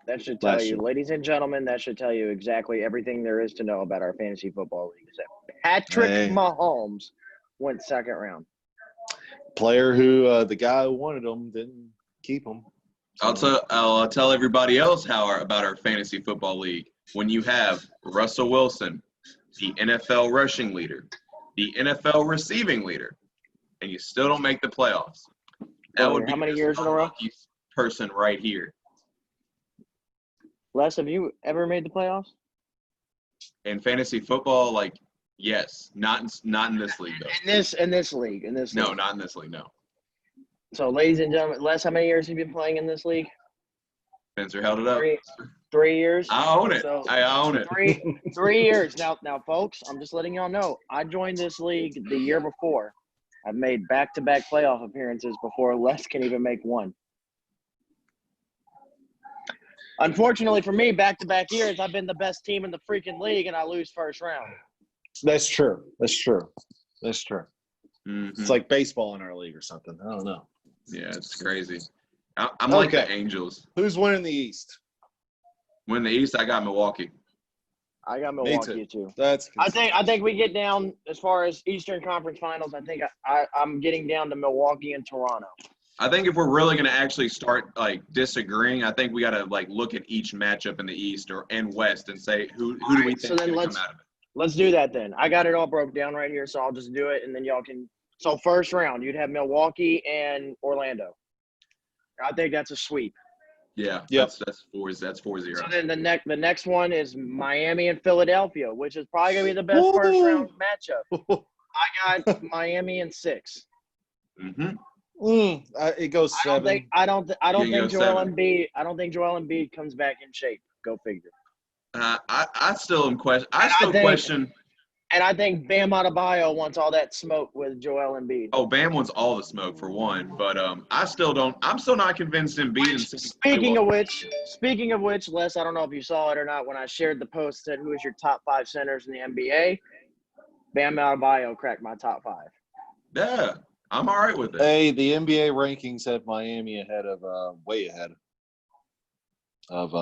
That should tell Last you, year. ladies and gentlemen, that should tell you exactly everything there is to know about our fantasy football league. Is that Patrick Hey. Mahomes went second round. Player who the guy who wanted him didn't keep him. I'll tell everybody else about our fantasy football league. When you have Russell Wilson, the NFL rushing leader, the NFL receiving leader, and you still don't make the playoffs, that would be how many years in a row? unlucky person right here. Les, have you ever made the playoffs? In fantasy football, like, yes, not in this league though. In this league. No, not in this league. No. So, ladies and gentlemen, Les, how many years have you been playing in this league? Spencer held it up. 3 years. I own it. So, I own it. 3 years. Now, folks, I'm just letting y'all know. I joined this league the year before. I've made back-to-back playoff appearances before Les can even make one. Unfortunately for me, back-to-back years, I've been the best team in the freaking league, and I lose first round. That's true. Mm-hmm. It's like baseball in our league or something. I don't know. Yeah, it's crazy. I'm like the Angels. Who's winning the East? When the East, I got Milwaukee. I got Me Milwaukee too. That's I think we get down as far as Eastern Conference Finals. I think I'm getting down to Milwaukee and Toronto. I think if we're really going to actually start like disagreeing, I think we got to like look at each matchup in the East and West and say who do we think is going to come out of it. Let's do that then. I got it all broke down right here, so I'll just do it, and then y'all can. So first round, you'd have Milwaukee and Orlando. I think that's a sweep. Yeah, Yep. That's 4-0. So then the next one is Miami and Philadelphia, which is probably gonna be the best first round matchup. I got Miami in 6. Mm-hmm. It goes 7. I don't think Joel 7. Embiid. I don't think Joel Embiid comes back in shape. Go figure. I still am question. I still question. And I think Bam Adebayo wants all that smoke with Joel Embiid. Oh, Bam wants all the smoke for one, but I still don't. I'm still not convinced Embiid. Speaking of which, Les, I don't know if you saw it or not. When I shared the post that who is your top 5 centers in the NBA, Bam Adebayo cracked my top 5. Yeah, I'm all right with it. Hey, the NBA rankings have Miami way ahead of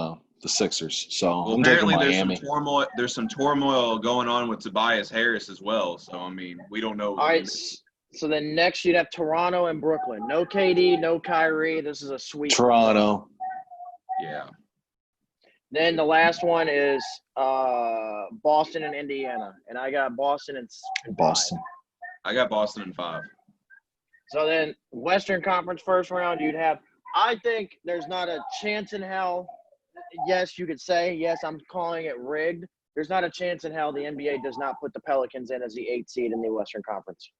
the Sixers. So Well, I'm taking apparently Miami. there's some turmoil going on with Tobias Harris as well. So I mean, we don't know. All right. So then next you'd have Toronto and Brooklyn. No KD, no Kyrie. This is a sweep. Toronto. Yeah. Then the last one is Boston and Indiana, and I got Boston and Boston. I got Boston in 5. So then Western Conference first round, you'd have – I think there's not a chance in hell – yes, you could say, yes, I'm calling it rigged. there's not a chance in hell the NBA does not put the Pelicans in as the 8th seed in the Western Conference.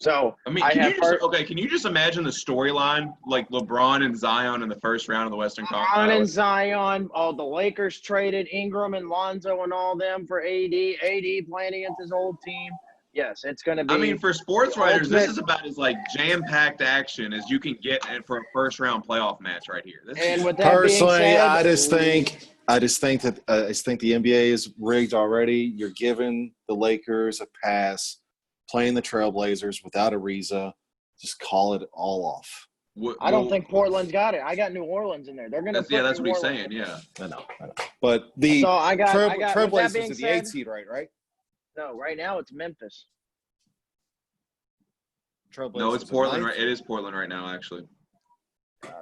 So I mean, can you just imagine the storyline like LeBron and Zion in the first round of the Western Conference? LeBron and Zion, all the Lakers traded Ingram and Lonzo and all them for AD. AD playing against his old team. Yes, it's going to be. I mean, for sports writers, ultimate. this is about as like jam-packed action as you can get for a first-round playoff match right here. And with that personally, being said, I just think the NBA is rigged already. You're giving the Lakers a pass, playing the Trailblazers without Ariza. Just call it all off. I don't think Portland's got it. I got New Orleans in there. They're going to. That's what he's saying. Yeah, I know. But the Trailblazers are the 8th seed, right? No, right now it's Memphis. No, it's Portland. Right, it is Portland right now, actually.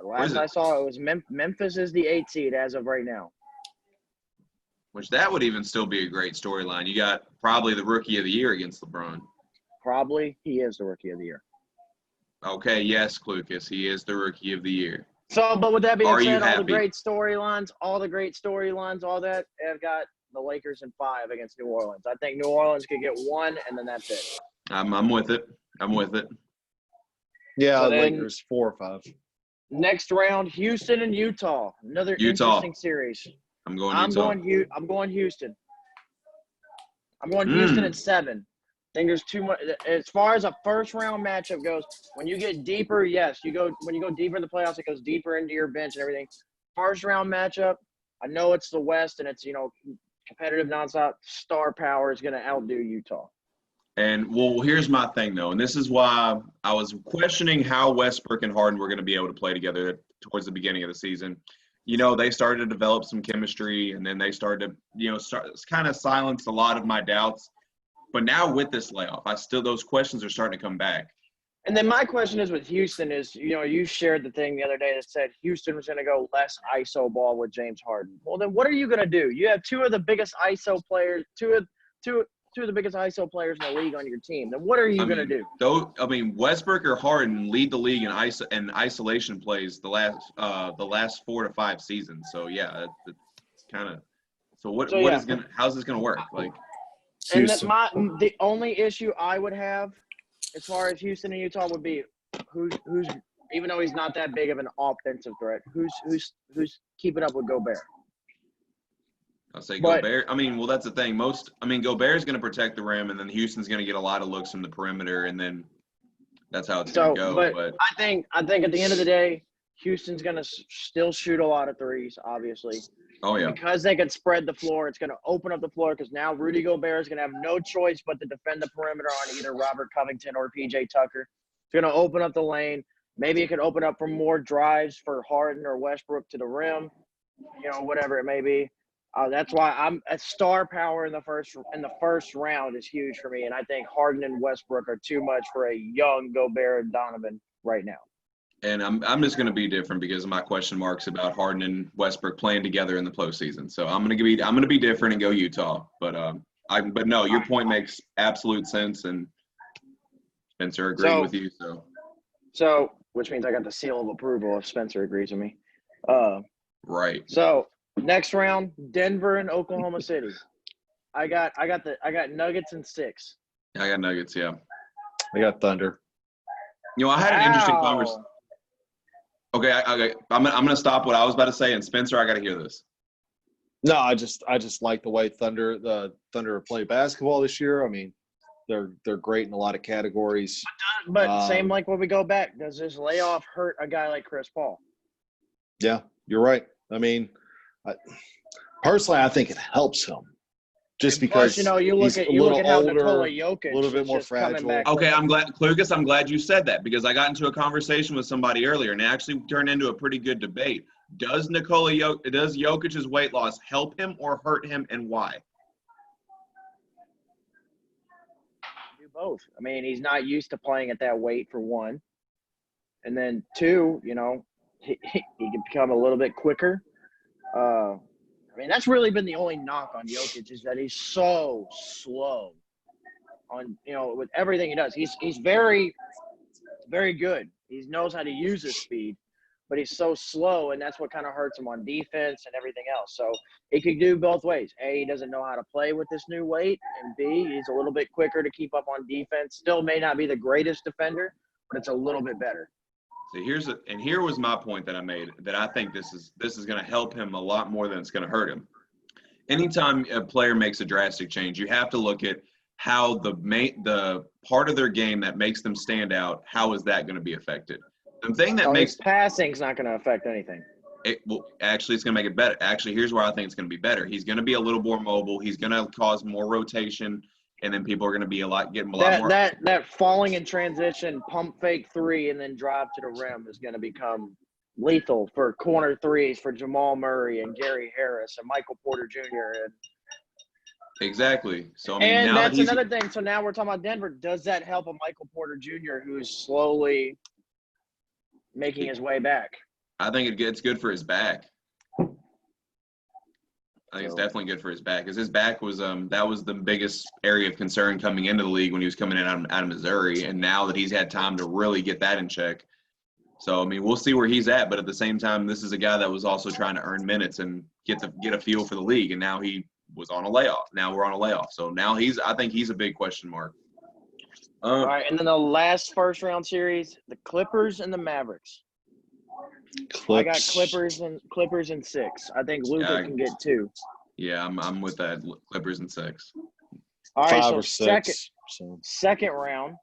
Last I saw, it was Memphis is the 8th seed as of right now. Which that would even still be a great storyline. You got probably the Rookie of the Year against LeBron. Probably he is the Rookie of the Year. Okay, yes, Klucas, he is the Rookie of the Year. So, but with that being said, all the happy? great storylines, all that have got the Lakers in 5 against New Orleans. I think New Orleans could get 1, and then that's it. I'm with it. Yeah, So Lakers 4 or 5. Next round, Houston and Utah. Another interesting series. I'm going Utah. I'm going Houston. I'm going Houston at 7. I think there's too much. As far as a first-round matchup goes, when you get deeper, yes, when you go deeper in the playoffs, it goes deeper into your bench and everything. First-round matchup, I know it's the West and it's, competitive nonstop. Star power is going to outdo Utah. And, well, here's my thing, though, and this is why I was questioning how Westbrook and Harden were going to be able to play together towards the beginning of the season. They started to develop some chemistry, and then they started to, kind of silence a lot of my doubts. But now with this layoff, those questions are starting to come back. And then my question is with Houston is, you shared the thing the other day that said Houston was going to go less ISO ball with James Harden. Well, then what are you going to do? You have two of the biggest ISO players, two of the biggest ISO players in the league on your team. Then what are you going to do? Westbrook or Harden lead the league in isolation plays the last 4 to 5 seasons. So yeah, it's kind of. How's this gonna work? Like, and the only issue I would have as far as Houston and Utah would be who's even though he's not that big of an offensive threat, who's keeping up with Gobert. I'll say Gobert. That's the thing. Gobert's going to protect the rim, and then Houston's going to get a lot of looks from the perimeter, and then that's how it's going to go. But I think at the end of the day, Houston's going to still shoot a lot of threes, obviously. Oh, yeah. Because they can spread the floor, it's going to open up the floor because now Rudy Gobert is going to have no choice but to defend the perimeter on either Robert Covington or P.J. Tucker. It's going to open up the lane. Maybe it could open up for more drives for Harden or Westbrook to the rim, whatever it may be. That's why I'm a star power in the first round is huge for me, and I think Harden and Westbrook are too much for a young Gobert and Donovan right now. And I'm just going to be different because of my question marks about Harden and Westbrook playing together in the postseason. So I'm going to be different and go Utah. But no, your point makes absolute sense, and Spencer agreed with you. So which means I got the seal of approval if Spencer agrees with me. Right. So next round, Denver and Oklahoma City. I got Nuggets in 6. I got Nuggets. Yeah. I got Thunder. I had an interesting conversation. Okay, I'm gonna stop what I was about to say, and Spencer, I got to hear this. No, I just like the way Thunder play basketball this year. They're great in a lot of categories. But same like when we go back, does this layoff hurt a guy like Chris Paul? Yeah, you're right. Personally, I think it helps him. Just because you look at how Nikola Jokic a little bit more fragile. Okay, I'm glad, Klucas. I'm glad you said that because I got into a conversation with somebody earlier, and it actually turned into a pretty good debate. Does Jokic's weight loss help him or hurt him, and why? Do both. He's not used to playing at that weight for one, and then two, he can become a little bit quicker. That's really been the only knock on Jokic is that he's so slow on, with everything he does. He's very, very good. He knows how to use his speed, but he's so slow, and that's what kind of hurts him on defense and everything else. So he could do both ways. A, he doesn't know how to play with this new weight, and B, he's a little bit quicker to keep up on defense. Still may not be the greatest defender, but it's a little bit better. So here was my point that I made, that I think this is going to help him a lot more than it's going to hurt him. Anytime a player makes a drastic change, you have to look at how the part of their game that makes them stand out, how is that going to be affected? The thing that makes passing's not going to affect anything. Actually, it's going to make it better. Actually, here's where I think it's going to be better. He's going to be a little more mobile. He's going to cause more rotation, and then people are going to be getting a lot more. That falling in transition, pump fake three, and then drive to the rim is going to become lethal for corner threes for Jamal Murray and Gary Harris and Michael Porter Jr. Exactly. So I mean, and that's another thing. So now we're talking about Denver. Does that help a Michael Porter Jr. who's slowly making his way back? I think it's good for his back. I think it's definitely good for his back, because his back was that was the biggest area of concern coming into the league when he was coming in out of Missouri, and now that he's had time to really get that in check. So I mean, we'll see where he's at, but at the same time, this is a guy that was also trying to earn minutes and get a feel for the league, and now he was on a layoff. Now we're on a layoff, so now I think he's a big question mark. All right, and then the last first round series, the Clippers and the Mavericks. I got Clippers in 6. I think Luka can get 2. Yeah, I'm with that. Clippers in 6. All right, 5 so or 6. Second round,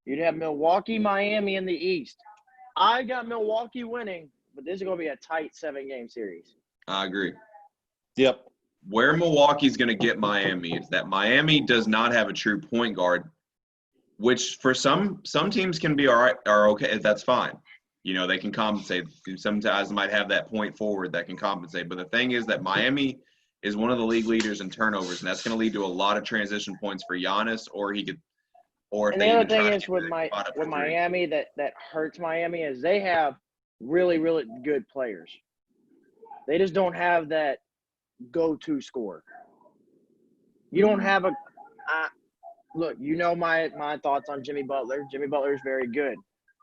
you'd have Milwaukee, Miami in the East. I got Milwaukee winning, but this is going to be a tight 7-game series. I agree. Yep. Where Milwaukee's going to get Miami is that Miami does not have a true point guard, which for some teams can be all right, are okay. That's fine. You know, they can compensate. Sometimes might have that point forward that can compensate. But the thing is that Miami is one of the league leaders in turnovers, and that's going to lead to a lot of transition points for Giannis, or he could – or if and they the other even thing try is to with Miami that hurts Miami is they have really, really good players. They just don't have that go-to scorer. You don't have a look, you know my thoughts on Jimmy Butler. Jimmy Butler is very good.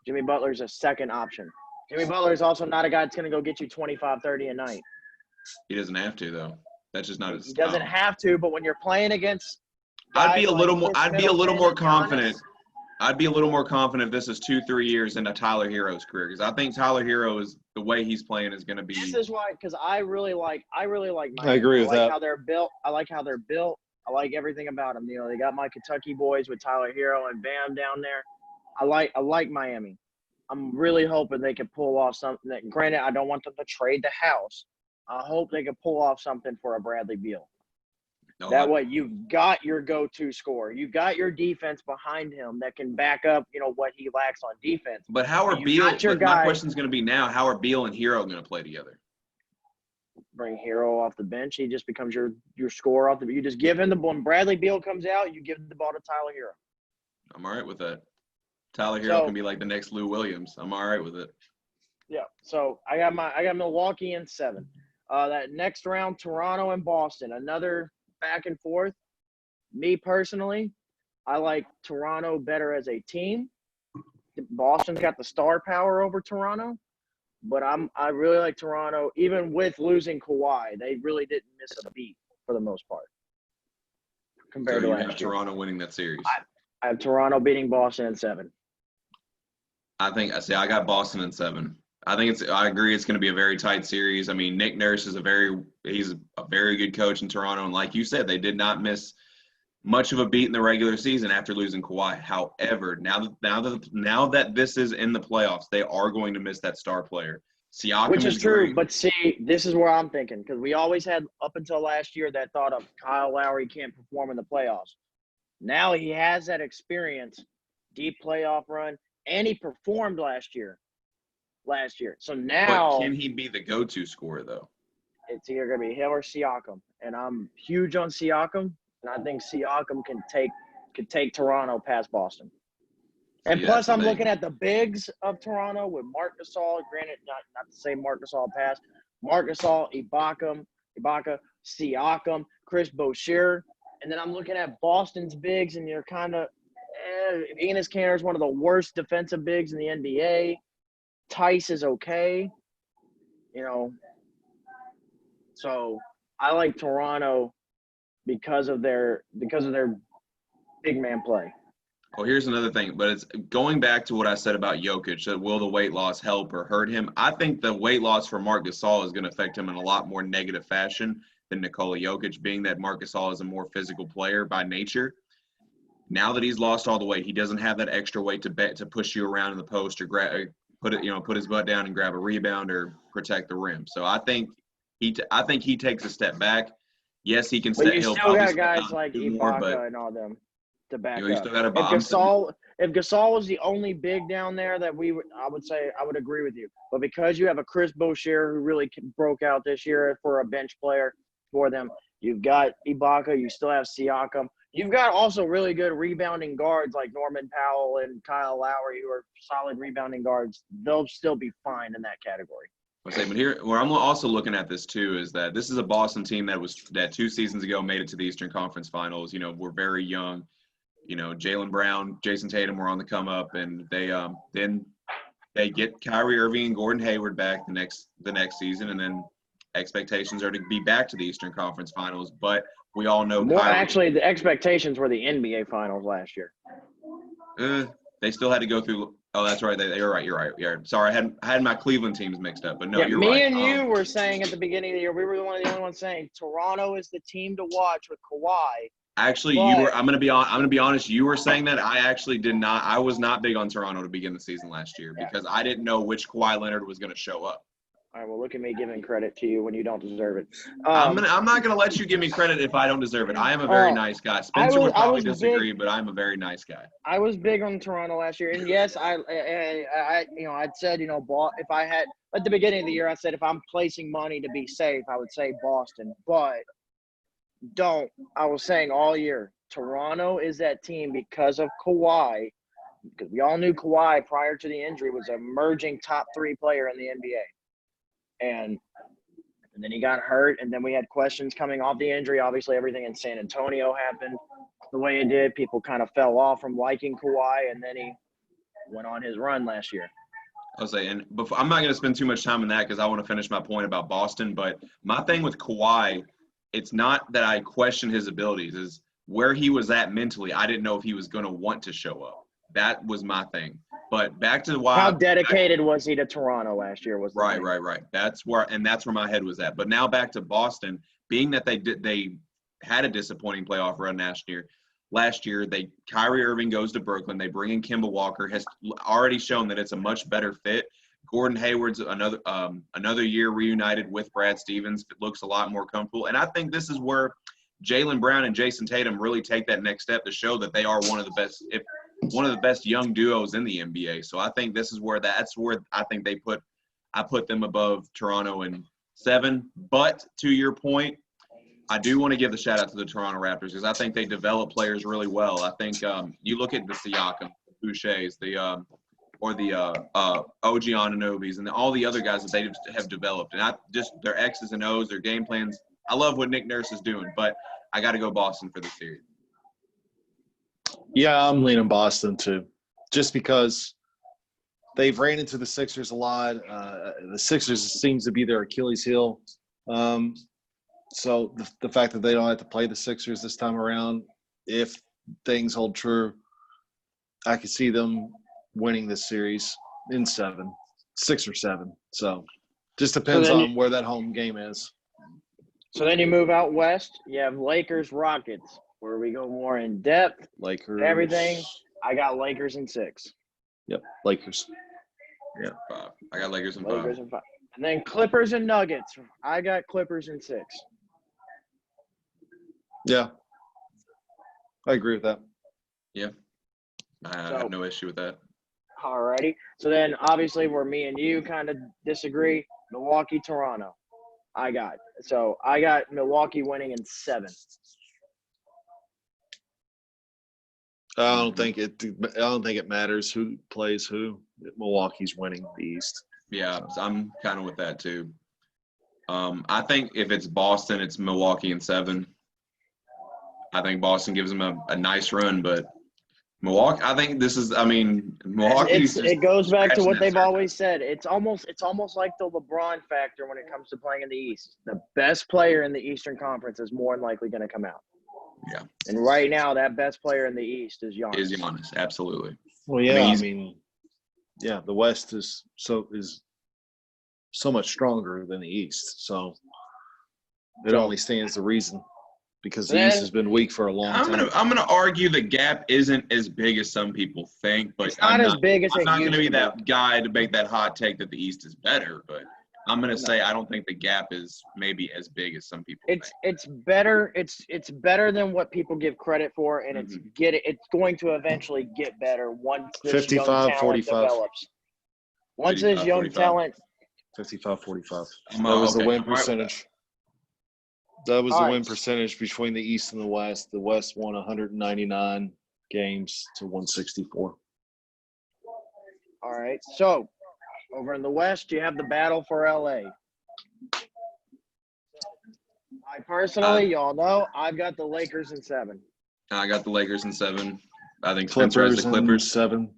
Jimmy Butler is a second option. Jimmy Butler is also not a guy that's going to go get you 25, 30 a night. He doesn't have to, though. That's just not his style. He doesn't have to, but when you're playing against I'd be a little more confident. Giannis, I'd be a little more confident if this is 2-3 years into Tyler Hero's career, because I think Tyler Hero is the way he's playing is going to be. This is why, because I really like Miami. I agree with that. How they're built. I like how they're built. I like everything about them. You know, they got my Kentucky boys with Tyler Hero and Bam down there. I like Miami. I'm really hoping they can pull off something. That, granted, I don't want them to trade the house. I hope they can pull off something for a Bradley Beal. That way, you've got your go-to scorer. You've got your defense behind him that can back up, you know, what he lacks on defense. But how are Beal? My question is going to be now: how are Beal and Hero going to play together? Bring Hero off the bench. He just becomes your scorer off the. You just give him the ball. When Bradley Beal comes out, you give the ball to Tyler Hero. I'm all right with that. Tyler Hero can be like the next Lou Williams. I'm all right with it. Yeah. So I got Milwaukee in 7. That next round, Toronto and Boston. Another back and forth. Me personally, I like Toronto better as a team. Boston's got the star power over Toronto, but I really like Toronto. Even with losing Kawhi, they really didn't miss a beat for the most part compared to last year. Toronto winning that series. I have Toronto beating Boston in 7. I got Boston in 7. I agree it's going to be a very tight series. I mean, Nick Nurse is he's a very good coach in Toronto, and like you said, they did not miss much of a beat in the regular season after losing Kawhi. However, now that this is in the playoffs, they are going to miss that star player. Siakam, which is true, great. But see, this is where I'm thinking, because we always had up until last year that thought of Kyle Lowry can't perform in the playoffs. Now he has that experience, deep playoff run, and he performed last year. So now – but can he be the go-to scorer, though? It's either going to be him or Siakam. And I'm huge on Siakam, and I think Siakam can take Toronto past Boston. And plus, I'm looking at the bigs of Toronto with Marc Gasol. Granted, not to say Marc Gasol passed. Marc Gasol, Ibaka, Siakam, Chris Boucher. And then I'm looking at Boston's bigs, and you're kind of Enes Kanter is one of the worst defensive bigs in the NBA. Tice is okay. you know. So I like Toronto because of their big man play. Well, here's another thing, but it's going back to what I said about Jokic, that will the weight loss help or hurt him? I think the weight loss for Marc Gasol is going to affect him in a lot more negative fashion than Nikola Jokic, being that Marc Gasol is a more physical player by nature. Now that he's lost all the weight, he doesn't have that extra weight to push you around in the post or put his butt down and grab a rebound or protect the rim. So I think he takes a step back. Yes, he can But you he'll still probably got guys like do more, Ibaka but and all them to back you up. still got to If Gasol was the only big down there that I would say I would agree with you. But because you have a Chris Boucher who really broke out this year for a bench player for them, you've got Ibaka, you still have Siakam. You've got also really good rebounding guards like Norman Powell and Kyle Lowry who are solid rebounding guards. They'll still be fine in that category. But here, where I'm also looking at this too is that this is a Boston team that 2 seasons ago made it to the Eastern Conference Finals. You know, we're very young. You know, Jaylen Brown, Jason Tatum were on the come up, and then they get Kyrie Irving and Gordon Hayward back the next season, and then expectations are to be back to the Eastern Conference Finals. But we all know Actually, the expectations were the NBA Finals last year. They still had to go through. Oh, that's right. You're right. You're right. Sorry, I had my Cleveland teams mixed up, but no, you're right. Me and you were saying at the beginning of the year, we were one of the only ones saying Toronto is the team to watch with Kawhi. Actually, I'm gonna be honest. You were saying that. I actually did not. I was not big on Toronto to begin the season last year because I didn't know which Kawhi Leonard was gonna show up. All right, well, look at me giving credit to you when you don't deserve it. I'm not gonna let you give me credit if I don't deserve it. I am a very nice guy. Spencer would probably disagree, but I'm a very nice guy. I was big on Toronto last year, and yes, I'd said, if I had at the beginning of the year, I said if I'm placing money to be safe, I would say Boston, but I was saying all year, Toronto is that team because of Kawhi, because we all knew Kawhi prior to the injury was an emerging top 3 player in the NBA. And then he got hurt, and then we had questions coming off the injury. Obviously, everything in San Antonio happened the way it did. People kind of fell off from liking Kawhi, and then he went on his run last year. I'll say, and before, I'm not going to spend too much time on that because I want to finish my point about Boston. But my thing with Kawhi, it's not that I question his abilities. Is where he was at mentally. I didn't know if he was going to want to show up. That was my thing. But back to why. How dedicated was he to Toronto last year? Right. That's where my head was at. But now back to Boston, being that they had a disappointing playoff run last year. Kyrie Irving goes to Brooklyn. They bring in Kemba Walker. Has already shown that it's a much better fit. Gordon Hayward's another year reunited with Brad Stevens. It looks a lot more comfortable. And I think this is where Jaylen Brown and Jason Tatum really take that next step to show that they are one of the best young duos in the NBA. So I think that's where I think I put them above Toronto in 7. But to your point, I do want to give the shout out to the Toronto Raptors because I think they develop players really well. I think you look at the Siakam, Bouchers, or the OG Ananobis and all the other guys that they have developed. And their X's and O's, their game plans. I love what Nick Nurse is doing, but I got to go Boston for the series. Yeah, I'm leaning Boston too, just because they've ran into the Sixers a lot. The Sixers seems to be their Achilles heel. So the fact that they don't have to play the Sixers this time around, if things hold true, I could see them winning this series in 7, 6 or 7. So just depends on where that home game is. So then you move out west. You have Lakers, Rockets, where we go more in depth. Lakers. Everything. I got Lakers in 6. Yep, Lakers. Yeah, 5. I got Lakers in 5. Lakers in 5. And then Clippers and Nuggets. I got Clippers in 6. Yeah, I agree with that. Yeah, I have no issue with that. Alrighty. So then, obviously, where me and you kind of disagree, Milwaukee, Toronto. I got Milwaukee winning in 7. I don't think it matters who plays who. Milwaukee's winning the East. Yeah, I'm kind of with that too. I think if it's Boston, it's Milwaukee in 7. I think Boston gives them a nice run, but Milwaukee. I think this is. I mean, Milwaukee's just It goes back to scratching what that they've surface. always said. It's almost like the LeBron factor when it comes to playing in the East. The best player in the Eastern Conference is more than likely going to come out. Yeah, And right now, that best player in the East is Giannis. is Giannis absolutely? Well, yeah, yeah, the West is so much stronger than the East, so it only stands to reason because the East has been weak for a long time. I'm gonna argue the gap isn't as big as some people think, but It's not as big as I'm it not used gonna be to be. that guy to make that hot take that the East is better, but I'm gonna say I don't think the gap is maybe as big as some people think. It's better. It's better than what people give credit for, and it's going to eventually get better once this young 55, talent 45. develops. Once this 55, young 45. talent 55-45. That Oh, was the okay. win I'm all right with percentage. That was All the right. win percentage between the East and the West. The West won 199 games to 164. All right. So, over in the West, you have the battle for LA. I personally, y'all know, I've got the Lakers in 7. I got the Lakers in 7. I think Spencer has Clippers the in Clippers. 7.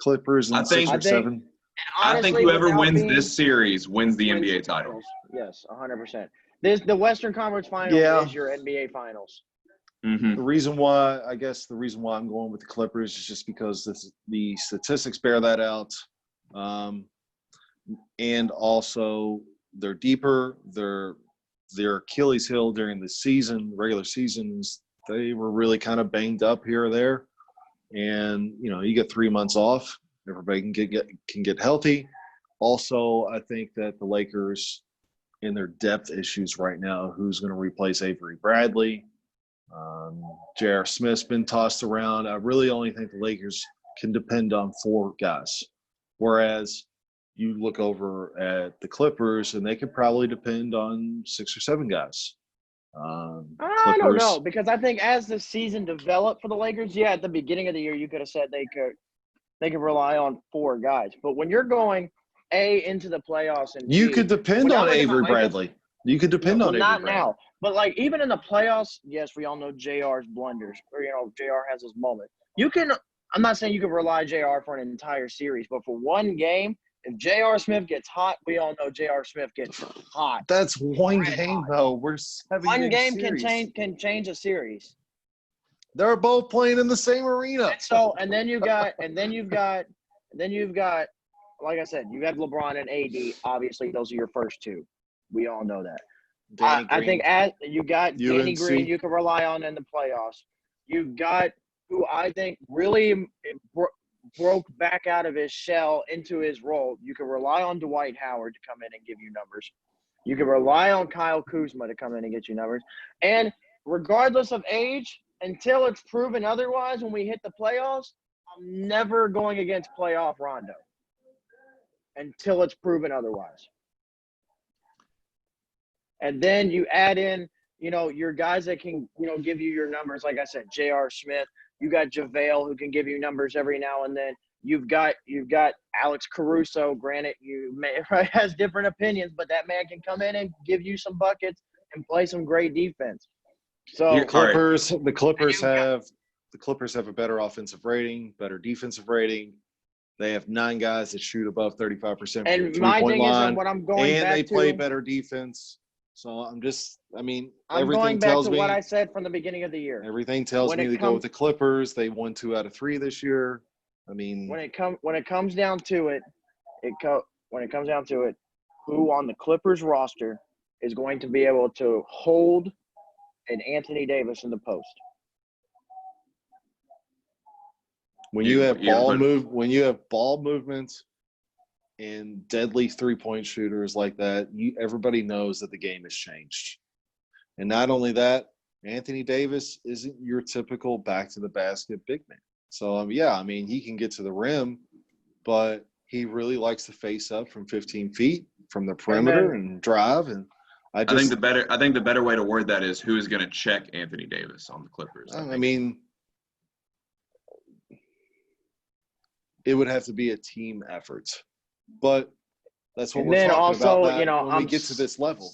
Clippers in I 6 or think- 7. I think Honestly, whoever without wins being- this series wins the wins NBA the title. finals. Yes, 100%. The Western Conference Finals Yeah. is your NBA Finals. Mm-hmm. The reason why I'm going with the Clippers is just because the statistics bear that out. And also they're deeper. Their Achilles heel during the season, regular seasons, they were really kind of banged up here or there. And, you get 3 months off. Everybody can get healthy. Also, I think that the Lakers, in their depth issues right now, who's going to replace Avery Bradley? J.R. Smith's been tossed around. I really only think the Lakers can depend on 4 guys. Whereas you look over at the Clippers, and they could probably depend on 6 or 7 guys. I don't know, because I think as the season developed for the Lakers, at the beginning of the year, you could have said they could rely on 4 guys. But when you're going into the playoffs and you could depend on Avery Lakers, Bradley. You could depend on Avery not Bradley. now. But like even in the playoffs, yes, we all know JR's blunders, or JR has his moment. I'm not saying you can rely JR for an entire series, but for one game, if J.R. Smith gets hot, we all know J.R. Smith gets hot. That's one game, though. We're 7 One game series. can change a series. They're both playing in the same arena. And then you've got, like I said, you have LeBron and AD. Obviously, those are your first 2. We all know that. I think you got Danny UNC. Green you can rely on in the playoffs. You've got who I think really broke back out of his shell into his role. You can rely on Dwight Howard to come in and give you numbers. You can rely on Kyle Kuzma to come in and get you numbers. And regardless of age, until it's proven otherwise, when we hit the playoffs, I'm never going against playoff Rondo until it's proven otherwise. And then you add in, your guys that can, give you your numbers. Like I said, J.R. Smith. You got JaVale who can give you numbers every now and then. You've got Alex Caruso. Granted, has different opinions, but that man can come in and give you some buckets and play some great defense. So The Clippers have a better offensive rating, better defensive rating. They have 9 guys that shoot above 35% from the and my three-point thing is, line, and what I'm going and back they to, play better defense. So I'm I'm going back to what I said from the beginning of the year. Everything tells me to go with the Clippers. They won 2 out of 3 this year. When it comes down to it, who on the Clippers roster is going to be able to hold an Anthony Davis in the post? When you have ball movements and deadly 3-point shooters like that, everybody knows that the game has changed. And not only that, Anthony Davis isn't your typical back to the basket big man. So he can get to the rim, but he really likes to face up from 15 feet from the perimeter and drive. And I think the better way to word that is who is going to check Anthony Davis on the Clippers. It would have to be a team effort, but that's what and we're then talking also, about. When I'm we get to this level,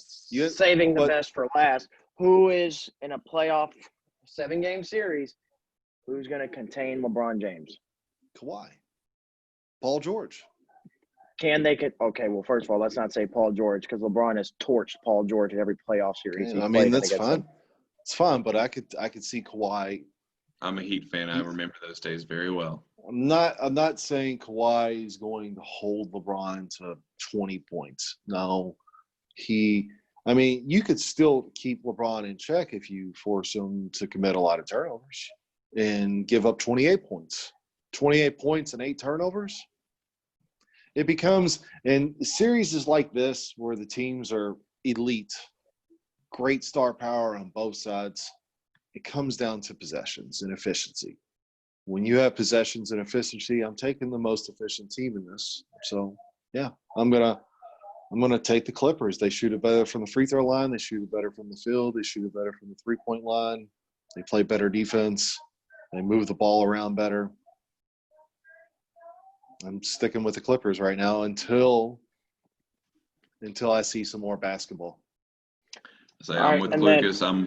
saving the best for last. Who is in a playoff 7-game series Who's going to contain LeBron James? Kawhi. Paul George. Can they – okay, well, first of all, let's not say Paul George because LeBron has torched Paul George in every playoff series he's I played mean, in that's against fine. him. It's fine, but I could see Kawhi. I'm a Heat fan. I remember those days very well. I'm not saying Kawhi is going to hold LeBron to 20 points. No. You could still keep LeBron in check if you force him to commit a lot of turnovers and give up 28 points. 28 points and 8 turnovers. It becomes – and series like this where the teams are elite, great star power on both sides, it comes down to possessions and efficiency. When you have possessions and efficiency, I'm taking the most efficient team in this. So, yeah, I'm gonna take the Clippers. They shoot it better from the free throw line. They shoot it better from the field. They shoot it better from the three-point line. They play better defense. They move the ball around better. I'm sticking with the Clippers right now until I see some more basketball. So I'm with Klucas. I'm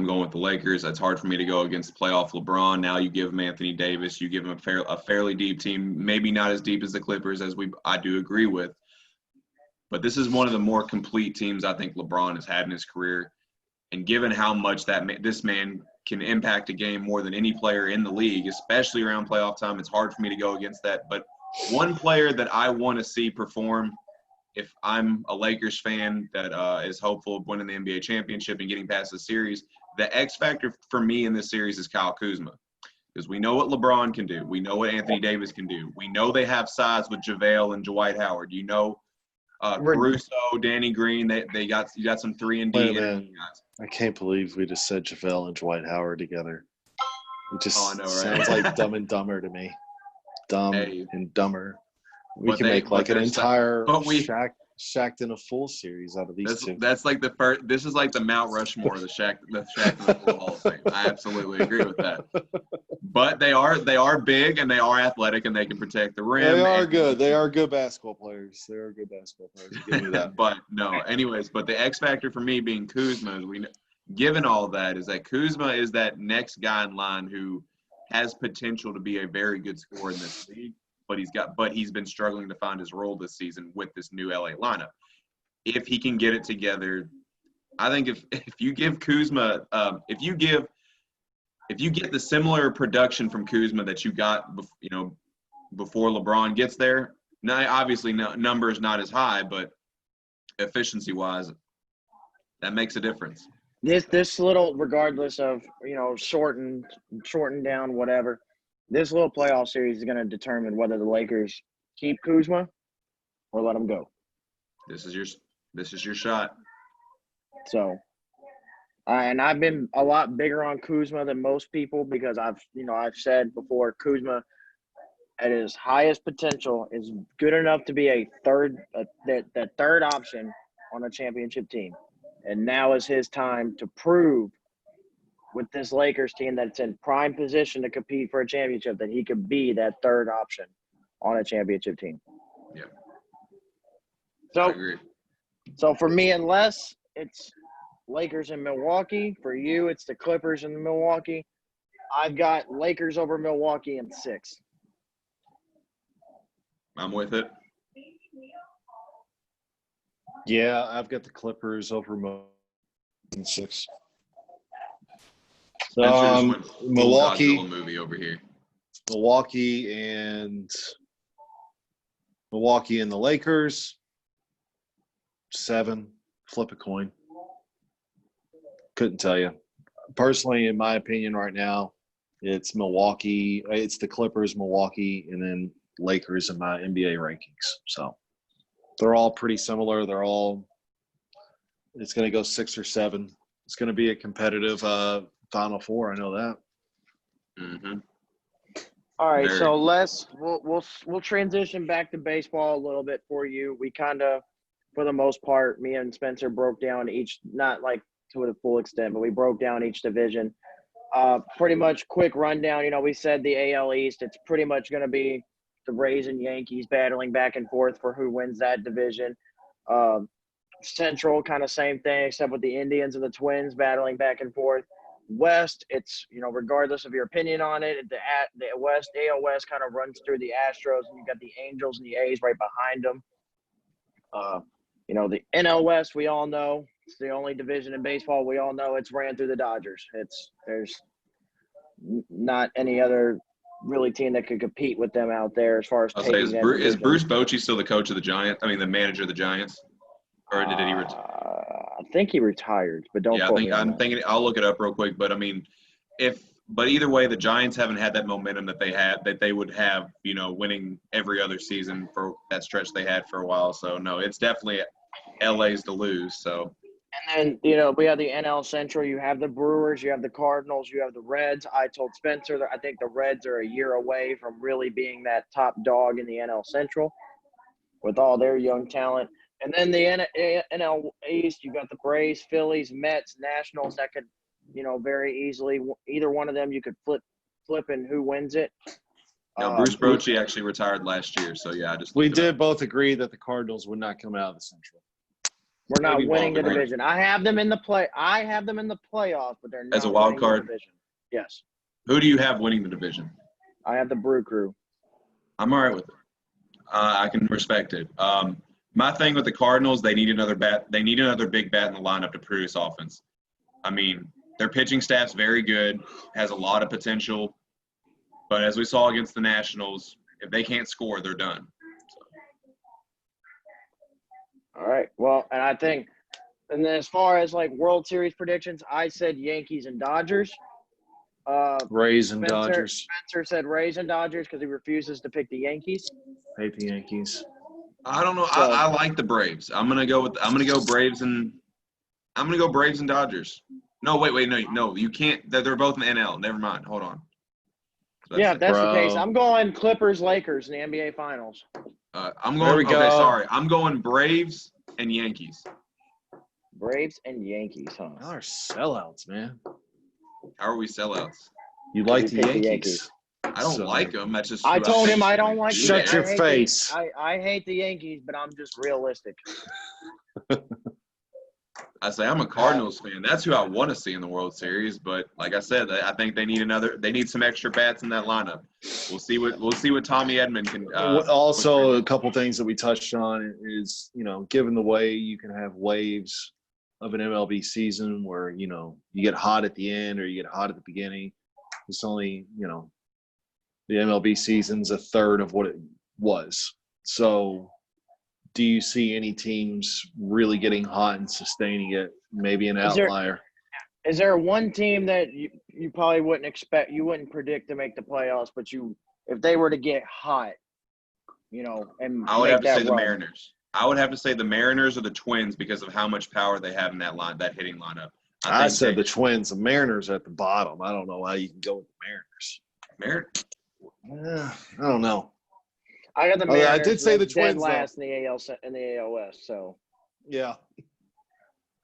going with the Lakers. It's hard for me to go against playoff LeBron. Now you give him Anthony Davis. You give him a fairly deep team. Maybe not as deep as the Clippers, I do agree with. But this is one of the more complete teams I think LeBron has had in his career. And given how much this man can impact a game more than any player in the league, especially around playoff time, it's hard for me to go against that. But one player that I want to see perform, if I'm a Lakers fan that is hopeful of winning the NBA championship and getting past the series, the X factor for me in this series is Kyle Kuzma. Because we know what LeBron can do. We know what Anthony Davis can do. We know they have size with JaVale and Dwight Howard. You know Caruso, Danny Green, you got some 3-and-D guys. I can't believe we just said JaVale and Dwight Howard together. It just I know, right? sounds like Dumb and Dumber to me. Dumb and Dumber. We can make like an entire Shaq in a full series out of these two. That's like the first. This is like the Mount Rushmore of the Shaq in the full Hall of Fame. I absolutely agree with that. But they are big and they are athletic and they can protect the rim. They are good. They are good basketball players. Give me that. But the X factor for me being Kuzma, given all that, is that Kuzma is that next guy in line who has potential to be a very good scorer in this league. But he's been struggling to find his role this season with this new LA lineup. If he can get it together, I think if you give Kuzma, if you get the similar production from Kuzma that you got, before LeBron gets there, now obviously numbers not as high, but efficiency wise, that makes a difference. This little, regardless of shortened down, whatever. This little playoff series is going to determine whether the Lakers keep Kuzma or let him go. This is your shot. So, and I've been a lot bigger on Kuzma than most people because I've said before, Kuzma at his highest potential is good enough to be a third option on a championship team. And now is his time to prove with this Lakers team that's in prime position to compete for a championship that he could be that third option on a championship team. Yeah. So, I agree. So for me, unless it's Lakers in Milwaukee, for you it's the Clippers in Milwaukee. I've got Lakers over Milwaukee in 6. I'm with it. Yeah, I've got the Clippers over Milwaukee in 6. Milwaukee Godzilla movie over here. Milwaukee and the Lakers. 7. Flip a coin. Couldn't tell you. Personally, in my opinion, right now, it's Milwaukee. It's the Clippers, Milwaukee, and then Lakers in my NBA rankings. So they're all pretty similar. It's going to go 6 or 7. It's going to be a competitive Final Four. I know that. Mm-hmm. All right, so we'll transition back to baseball a little bit for you. We kind of, for the most part, me and Spencer broke down each, not like to the full extent, but we broke down each division. Pretty much quick rundown. We said the AL East. It's pretty much going to be the Rays and Yankees battling back and forth for who wins that division. Central, kind of same thing, except with the Indians and the Twins battling back and forth. West, it's, regardless of your opinion on it, the AL West kind of runs through the Astros, and you got the Angels and the A's right behind them. The NL West, we all know it's the only division in baseball. We all know it's ran through the Dodgers. There's not any other really team that could compete with them out there as far as I'll say, taking that is division. Bruce Bochy still the coach of the Giants? I mean, the manager of the Giants, or did he retire? I think he retired, but don't quote me on I'm that. thinking. I'll look it up real quick. But I mean, but either way, the Giants haven't had that momentum that they would have, winning every other season for that stretch they had for a while. So no, it's definitely LA's to lose. So. And then, we have the NL Central. You have the Brewers, you have the Cardinals, you have the Reds. I told Spencer that I think the Reds are a year away from really being that top dog in the NL Central with all their young talent. And then the NL East, you got the Braves, Phillies, Mets, Nationals that could, very easily, either one of them you could flip and who wins it. No, Bruce Bochy actually retired last year. So, yeah, we did both agree that the Cardinals would not come out of the Central. We're not winning the division. I have them in the playoffs, but they're not as a wild winning card. the division. Yes. Who do you have winning the division? I have the Brew Crew. I'm all right with it. I can respect it. My thing with the Cardinals, they need another bat. They need another big bat in the lineup to produce offense. I mean, their pitching staff's very good, has a lot of potential, but as we saw against the Nationals, if they can't score, they're done. All right. Well, and I think, and then as far as like World Series predictions, I said Yankees and Dodgers. Rays and Dodgers. Spencer said Rays and Dodgers because he refuses to pick the Yankees. Hate the Yankees. I don't know. So, I like the Braves. I'm gonna go Braves and Dodgers. No, wait, no, you can't. They're both in the NL. Never mind. Hold on. Yeah, if that's the case, I'm going Clippers, Lakers in the NBA Finals. I'm going. Okay, sorry. I'm going Braves and Yankees. Braves and Yankees, huh? Y'all are sellouts, man. How are we sellouts? You like the Yankees? I don't like them. That's just. I told him I don't like. Shut your face. I hate the Yankees, but I'm just realistic. I say I'm a Cardinals fan. That's who I want to see in the World Series. But like I said, I think they need some extra bats in that lineup. We'll see what Tommy Edman can. Also, a couple things that we touched on is, given the way you can have waves of an MLB season where, you get hot at the end or you get hot at the beginning. It's only, the MLB season's a third of what it was. So do you see any teams really getting hot and sustaining it? Maybe an outlier. Is there one team that you probably wouldn't expect, you wouldn't predict to make the playoffs, but if they were to get hot, and I would have to say the Mariners. I would have to say the Mariners or the Twins because of how much power they have in that hitting lineup. I said the Twins. The Mariners are at the bottom. I don't know how you can go with the Mariners. I don't know. I got the Mariners. I did say the dead Twins last in the AL West. So yeah.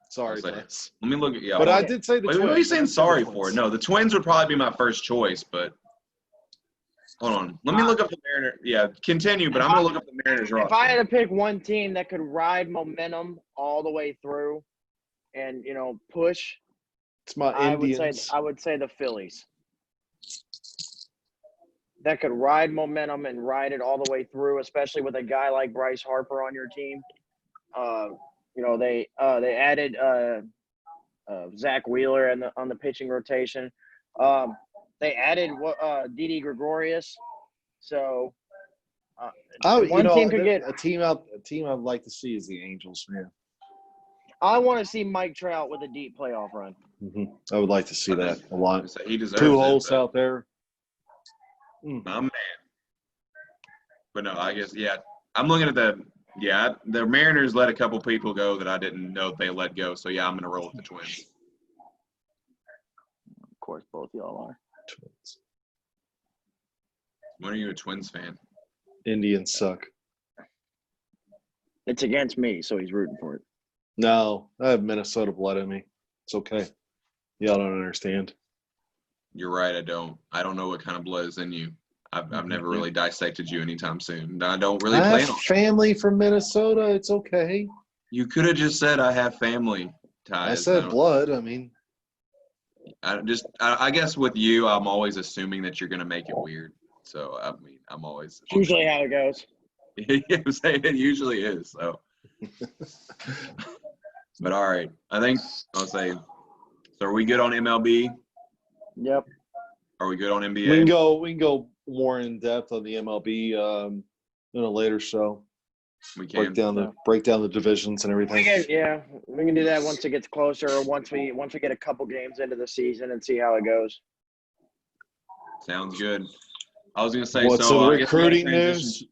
Sorry, let me look at But I did say the Twins. What are you saying sorry for? No, the Twins would probably be my first choice, but hold on. Let me look up the Mariners. Yeah, continue, but I'm going to look up the Mariners roster. If I had to pick one team that could ride momentum all the way through and, push, it's my Indians. I would say the Phillies. That could ride momentum and ride it all the way through, especially with a guy like Bryce Harper on your team. They added Zach Wheeler on the pitching rotation. They added Didi Gregorius. So team could get a team I'd like to see is the Angels, man. I want to see Mike Trout with a deep playoff run. Mm-hmm. I would like to see that a lot. He deserves two holes out there. My man. But no, I guess I'm looking at the Mariners let a couple people go that I didn't know they let go. So I'm gonna roll with the Twins. Of course, both y'all are. Twins. When are you a Twins fan? Indians suck. It's against me, so he's rooting for it. No, I have Minnesota blood in me. It's okay. Y'all don't understand. You're right. I don't know what kind of blood is in you. I've never really dissected you anytime soon. I don't really plan on. Family from Minnesota. It's okay. You could have just said I have family ties. I said blood. I mean, I guess with you, I'm always assuming that you're gonna make it weird. So I mean, I'm always It's usually how it goes. I'm saying it usually is. So, but all right, I think I'll say. So are we good on MLB? Yep. Are we good on NBA? We can go more in depth on the MLB in a later show. We can. Break down the divisions and everything. We can do that once it gets closer, or once we get a couple games into the season and see how it goes. Sounds good. I was gonna say, What's so the I guess we recruiting news?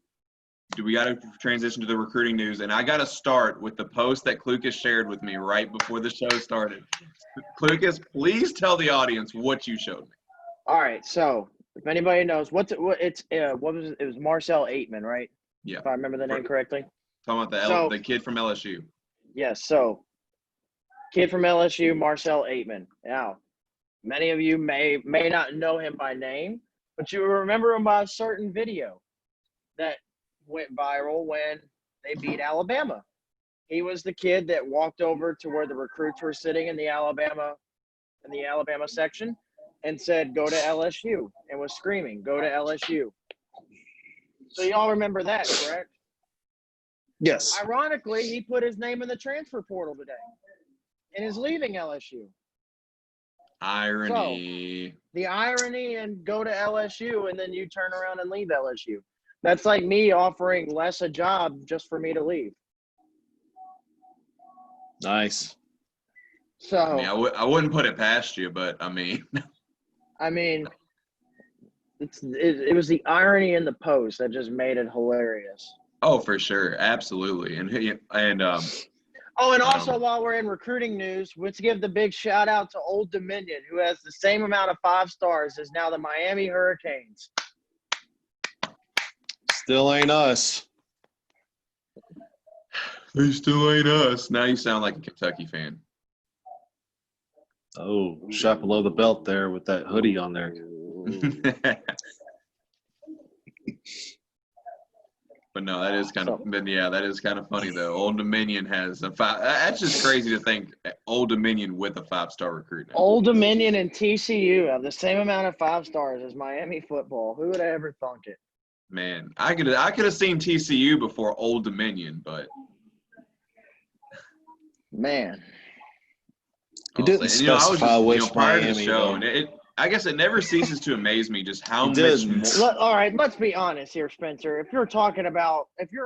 We got to transition to the recruiting news, and I got to start with the post that Klucas shared with me right before the show started. Klucas, please tell the audience what you showed me. All right, so if anybody knows what was it? It was Marcel Aitman, right? Yeah. If I remember the name correctly. Talking about the kid from LSU. Yes, so kid from LSU, Marcel Aitman. Now, many of you may not know him by name, but you remember him by a certain video that went viral when they beat Alabama. He was the kid that walked over to where the recruits were sitting in the Alabama section and said, "Go to LSU," and was screaming, "Go to LSU." So y'all remember that, correct? Yes. Ironically, he put his name in the transfer portal today and is leaving LSU. Irony. So, the irony in go to LSU and then you turn around and leave LSU. That's like me offering Les a job just for me to leave. Nice. So I mean, I wouldn't put it past you, but I mean, it was the irony in the post that just made it hilarious. oh, for sure, absolutely, and Oh, and also while we're in recruiting news, let's give the big shout out to Old Dominion, who has the same amount of 5 stars as now the Miami Hurricanes. Still ain't us. they still ain't us. Now you sound like a Kentucky fan. Oh, shot below the belt there with that hoodie on there. But no, that is kind of. But yeah, that is kind of funny though. Old Dominion has a 5. That's just crazy to think. Old Dominion with a 5-star recruit. Now. Old Dominion and TCU have the same amount of 5 stars as Miami football. Who would have ever thunk it? Man, I could have seen TCU before Old Dominion, but man, He didn't specify which prior to the Miami, show, though. and I guess it never ceases to amaze me just how He much didn't. more. All right, let's be honest here, Spencer. If you're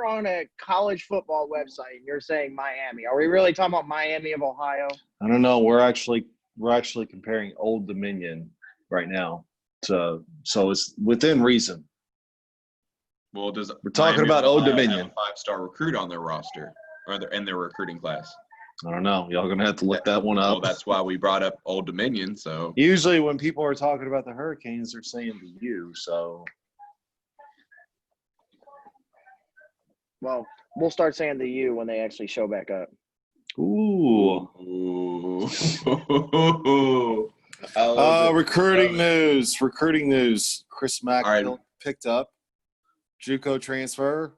on a college football website and you're saying Miami, are we really talking about Miami of Ohio? I don't know. We're actually comparing Old Dominion right now. So it's within reason. Well, We're talking Miami about of Old Ohio Dominion. have a 5-star recruit on their roster or in their recruiting class? I don't know. Y'all gonna have to look that one up. Well, that's why we brought up Old Dominion. So Usually when people are talking about the Hurricanes, they're saying the U. So Well, we'll start saying the U when they actually show back up. ooh. Recruiting news. Chris McNeil picked up JUCO transfer.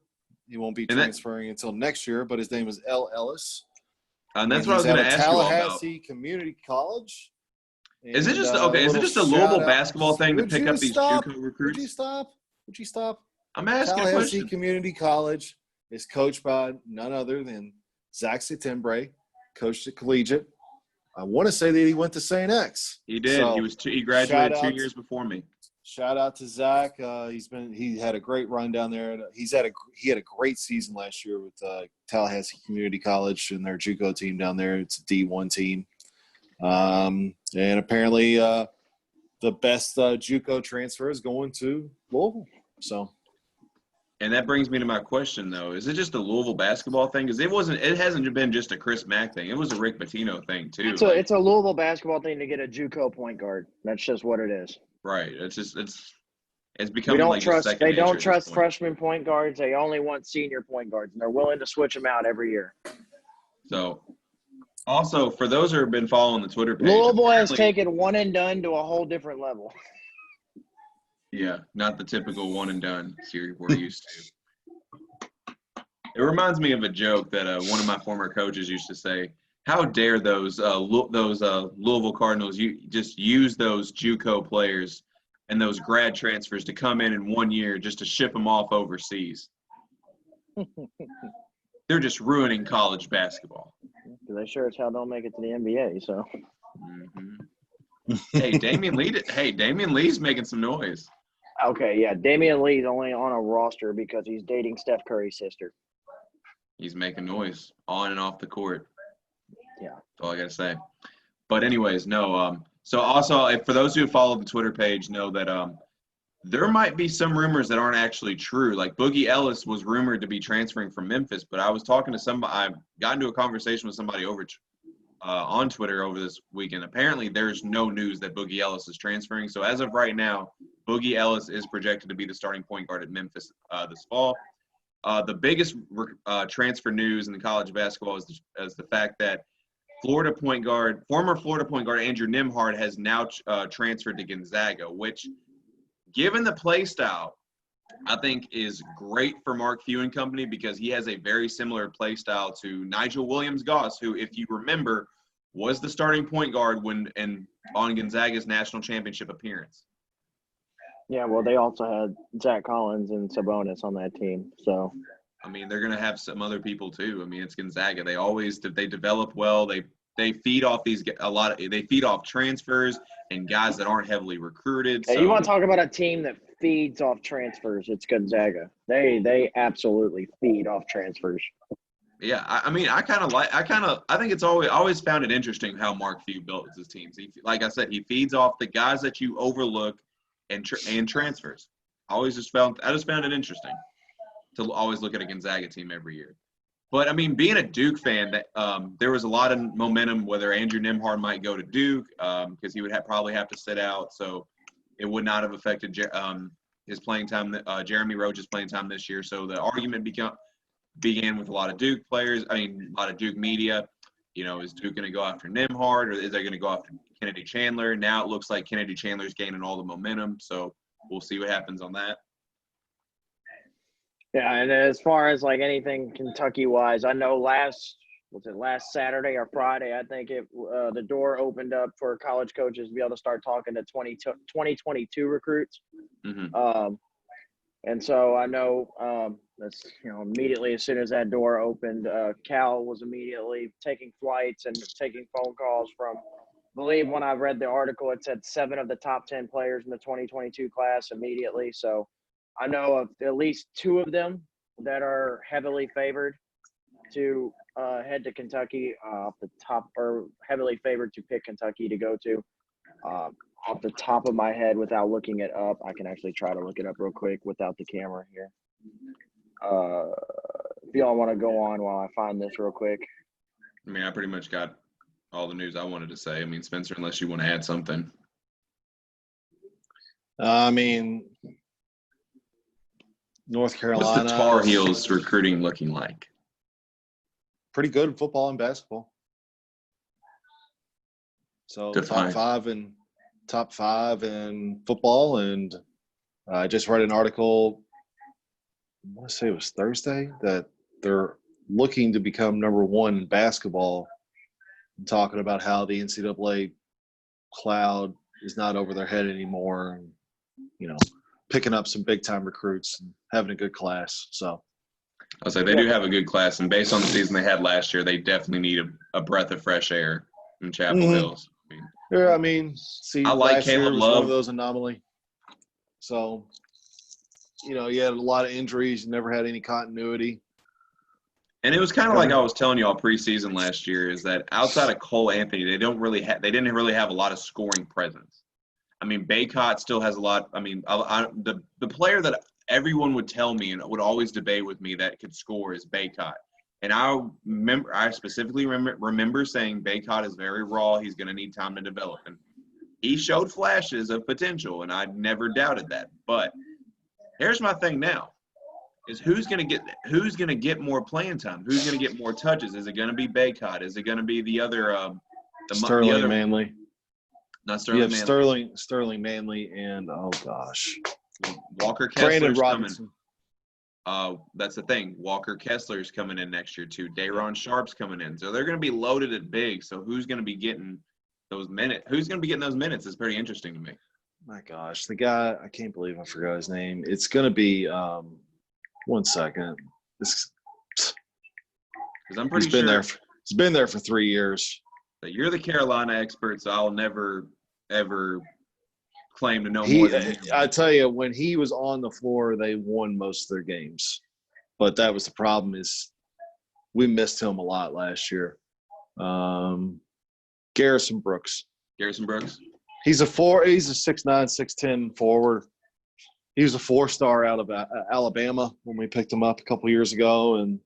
He won't be transferring until next year, but his name is L. Ellis. And that's what I was going to ask you all about. Tallahassee Community College. Is it just Is it just a Louisville basketball thing to pick up these JUCO recruits? Would you stop? I'm asking a Tallahassee question. Community College is coached by none other than Zach Setembre, coached at Collegiate. I want to say that he went to St. X. He did. So, he graduated 2 years before me. Shout out to Zach. He had a great run down there. He had a great season last year with Tallahassee Community College and their JUCO team down there. It's a D1 team, and apparently the best JUCO transfer is going to Louisville. So, and that brings me to my question though: is it just a Louisville basketball thing? Because it hasn't been just a Chris Mack thing. It was a Rick Pitino thing too. It's a Louisville basketball thing to get a JUCO point guard. That's just what it is. Right. It's becoming like a second They don't nature trust freshman point guards. They only want senior point guards, and they're willing to switch them out every year. So, also for those who have been following the Twitter page, Louisville has taken one and done to a whole different level. Yeah, not the typical one and done series we're used to. It reminds me of a joke that one of my former coaches used to say. How dare those Louisville Cardinals just use those JUCO players and those grad transfers to come in 1 year just to ship them off overseas? They're just ruining college basketball. They sure as hell don't make it to the NBA. So. Mm-hmm. Hey, Damian Lee's making some noise. Okay, yeah, Damian Lee's only on a roster because he's dating Steph Curry's sister. He's making noise on and off the court. Yeah, that's all I gotta say. But anyways, no. So also, for those who follow the Twitter page, know that there might be some rumors that aren't actually true. Like Boogie Ellis was rumored to be transferring from Memphis, but I was talking to somebody. I got into a conversation with somebody over on Twitter over this weekend. Apparently, there's no news that Boogie Ellis is transferring. So as of right now, Boogie Ellis is projected to be the starting point guard at Memphis this fall. The biggest transfer news in the college basketball is the fact that former Florida point guard Andrew Nembhard has now transferred to Gonzaga, which, given the play style, I think is great for Mark Few and company because he has a very similar play style to Nigel Williams-Goss, who, if you remember, was the starting point guard on Gonzaga's national championship appearance. Yeah, well, they also had Zach Collins and Sabonis on that team. So, I mean, they're going to have some other people too. I mean, it's Gonzaga. They develop well. They feed off they feed off transfers and guys that aren't heavily recruited. Hey, you want to talk about a team that feeds off transfers? It's Gonzaga. They absolutely feed off transfers. Yeah, I think it's always found it interesting how Mark Few built his teams. Like I said, he feeds off the guys that you overlook and transfers. I just found it interesting to always look at a Gonzaga team every year. But I mean, being a Duke fan, there was a lot of momentum whether Andrew Nembhard might go to Duke because he would probably have to sit out, so it would not have affected his playing time. Jeremy Roach's playing time this year. So the argument began with a lot of Duke players. I mean, a lot of Duke media. You know, is Duke going to go after Nembhard, or is they going to go after Kennedy Chandler? Now it looks like Kennedy Chandler's gaining all the momentum, so we'll see what happens on that. Yeah, and as far as like anything Kentucky-wise, I know last Saturday or Friday, I think the door opened up for college coaches to be able to start talking to 2022 recruits. Mm-hmm. And so I know that's, immediately as soon as that door opened, Cal was immediately taking flights and taking phone calls from, I believe when I read the article, it said 7 of the top 10 players in the 2022 class immediately. So I know of at least 2 of them that are heavily favored to head to Kentucky off the top, or heavily favored to pick Kentucky to go to. Off the top of my head, without looking it up, I can actually try to look it up real quick without the camera here. If y'all want to go on while I find this real quick. I mean, I pretty much got all the news I wanted to say. I mean, Spencer, unless you want to add something. I mean, North Carolina. What's the Tar Heels recruiting looking like? Pretty good in football and basketball. So top five in football, and I just read an article, I want to say it was Thursday, that they're looking to become number 1 in basketball, talking about how the NCAA cloud is not over their head anymore, and, picking up some big-time recruits and having a good class. So I was like, they do have a good class, and based on the season they had last year, they definitely need a breath of fresh air in Chapel Hills. I mean, I like last year Caleb was Love. one of those anomaly. So, you had a lot of injuries, never had any continuity. And it was kind of like I was telling you all preseason last year, is that outside of Cole Anthony, they didn't really have a lot of scoring presence. I mean, Baycott still has a lot. I mean, the player that everyone would tell me and would always debate with me that could score is Baycott. And I specifically remember saying Baycott is very raw. He's going to need time to develop. And he showed flashes of potential, and I never doubted that. But here's my thing now. Is who's going to get more playing time? Who's going to get more touches? Is it going to be Baycott? Is it going to be the other Sterling Manley? Not Sterling Manley. Sterling Manley and, oh gosh, Walker Kessler's Brandon Robinson. That's the thing. Walker Kessler's coming in next year too. Dayron Sharp's coming in. So they're going to be loaded at big. So who's going to be getting those minutes? Who's going to be getting those minutes is pretty interesting to me. My gosh, the guy, I can't believe I forgot his name. It's going to be 1 second. Because I'm pretty He's been sure there. He's been there for 3 years. that you're the Carolina expert, so I'll never ever claim to know more than you. I tell you, when he was on the floor, they won most of their games. But that was the problem, is we missed him a lot last year. Garrison Brooks. Garrison Brooks. He's a 6'9", 6'10" forward. He was a 4-star out of Alabama when we picked him up a couple years ago. And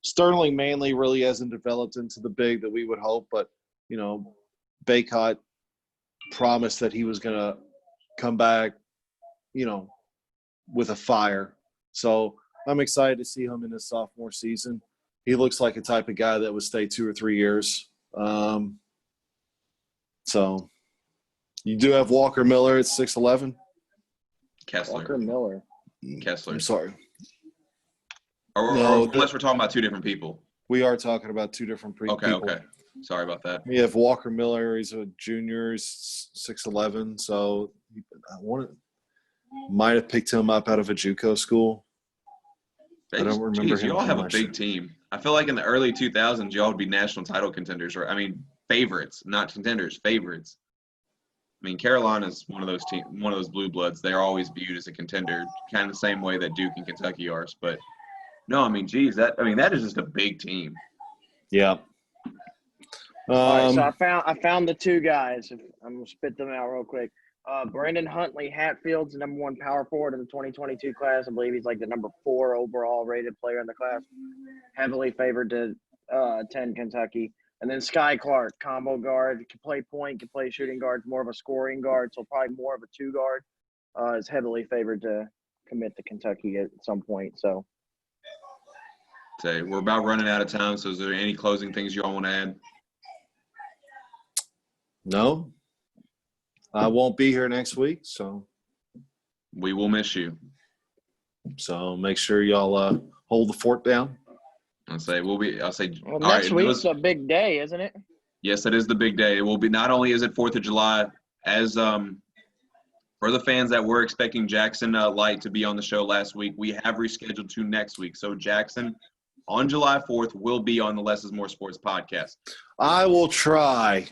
Sterling Manley really hasn't developed into the big that we would hope. But, Baycott promised that he was going to come back, with a fire. So I'm excited to see him in his sophomore season. He looks like a type of guy that would stay 2 or 3 years. So you do have Walker Miller at 6'11". Kessler. Walker Miller. Kessler. I'm sorry. Or unless we're talking about two different people. We are talking about two different people. Okay. Sorry about that. We have Walker Miller. He's a junior. He's 6'11". So might have picked him up out of a JUCO school. I don't remember him. Y'all have a much. big team. I feel like in the early 2000s, y'all would be national title contenders. Or favorites, not contenders, favorites. Carolina's one of those blue bloods. They're always viewed as a contender, kind of the same way that Duke and Kentucky are. But no, that is just a big team. Yeah. All right, so I found the two guys. I'm gonna spit them out real quick. Brandon Huntley Hatfield's the number 1 power forward in the 2022 class. I believe he's like the number 4 overall rated player in the class. Heavily favored to attend Kentucky. And then Sky Clark, combo guard, can play point, can play shooting guard, more of a scoring guard, so probably more of a 2 guard. Is heavily favored to commit to Kentucky at some point. So, we're about running out of time. So, is there any closing things you all want to add? No. I won't be here next week, so we will miss you. So make sure y'all hold the fort down. I'll say next week's a big day, isn't it? Yes, it is the big day. It will be. Not only is it 4th of July, as for the fans that were expecting Jackson Light to be on the show last week, we have rescheduled to next week. So Jackson on July 4th will be on the Less is More Sports podcast. I will try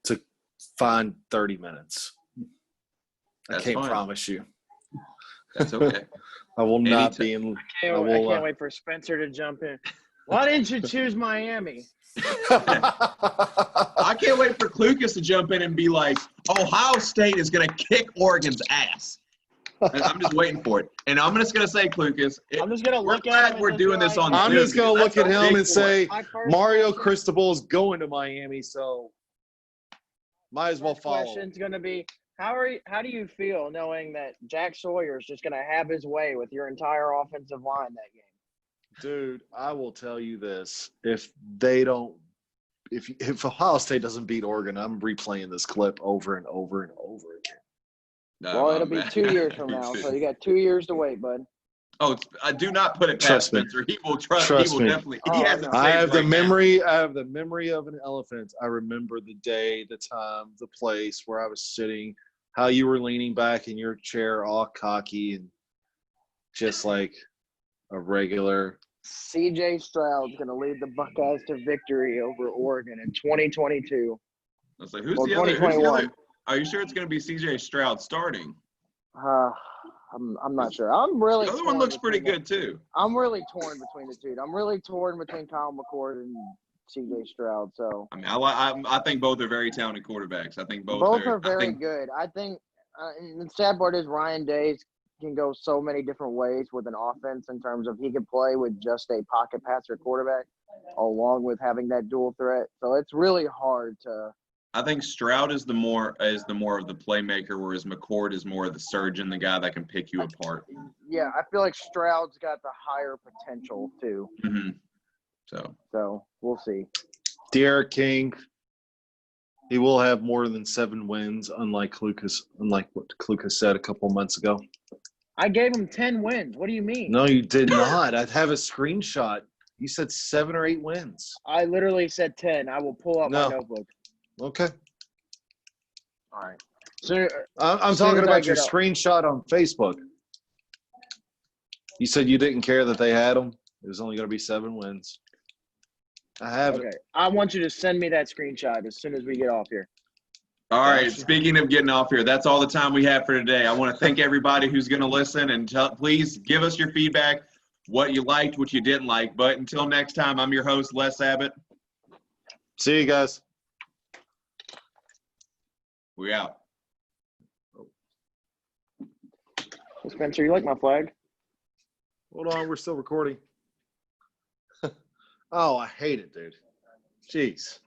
to find 30 minutes. I can't promise you. That's okay. I will not be in. I can't wait for Spencer to jump in. Why didn't you choose Miami? I can't wait for Klucas to jump in and be like, Ohio State is going to kick Oregon's ass. And I'm just waiting for it. And I'm just going to say, Klucas, I'm just going to look at him. We're doing this on I'm Zoom. just going to look at him and say, Mario question, Cristobal is going to Miami, so might as well follow. Question's going to be, how do you feel knowing that Jack Sawyer is just going to have his way with your entire offensive line that game? Dude, I will tell you this. If Ohio State doesn't beat Oregon, I'm replaying this clip over and over and over again. Well, it'll be 2 years from now, so you got 2 years to wait, bud. Oh, I do not put it past Spencer. He will trust me. He will definitely. He has it. I have the memory. I have the memory of an elephant. I remember the day, the time, the place where I was sitting, how you were leaning back in your chair, all cocky and just like a regular. C.J. Stroud's going to lead the Buckeyes to victory over Oregon in 2022. I was like, who's the other? Are you sure it's going to be C.J. Stroud starting? I'm not sure. I'm really. The other one looks pretty good too. I'm really torn between the two. I'm really torn between Kyle McCord and C.J. Stroud. So I think both are very talented quarterbacks. I think both are very good. I think the sad part is Ryan Day can go so many different ways with an offense in terms of he can play with just a pocket passer quarterback along with having that dual threat. So it's really hard to. I think Stroud is the more of the playmaker, whereas McCord is more of the surgeon, the guy that can pick you apart. Yeah, I feel like Stroud's got the higher potential too. Mm-hmm. So we'll see. Derek King, he will have more than 7 wins, unlike what Klucas said a couple months ago. I gave them 10 wins. What do you mean? No, you did not. I have a screenshot. You said 7 or 8 wins. I literally said 10. I will pull up my No. notebook. Okay. All right. So I'm As soon talking as I about your get up. screenshot on Facebook. You said you didn't care that they had them. It was only going to be 7 wins. I have okay, it. I want you to send me that screenshot as soon as we get off here. All right. Gotcha. Speaking of getting off here, that's all the time we have for today. I want to thank everybody who's going to listen and please give us your feedback, what you liked, what you didn't like. But until next time, I'm your host, Les Abbott. See you guys. We out. Hey, Spencer, you like my flag? Hold on. We're still recording. Oh, I hate it, dude. Jeez.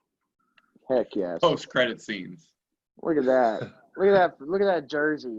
Heck yes. Post-credit scenes. Look at that. Look at that jersey.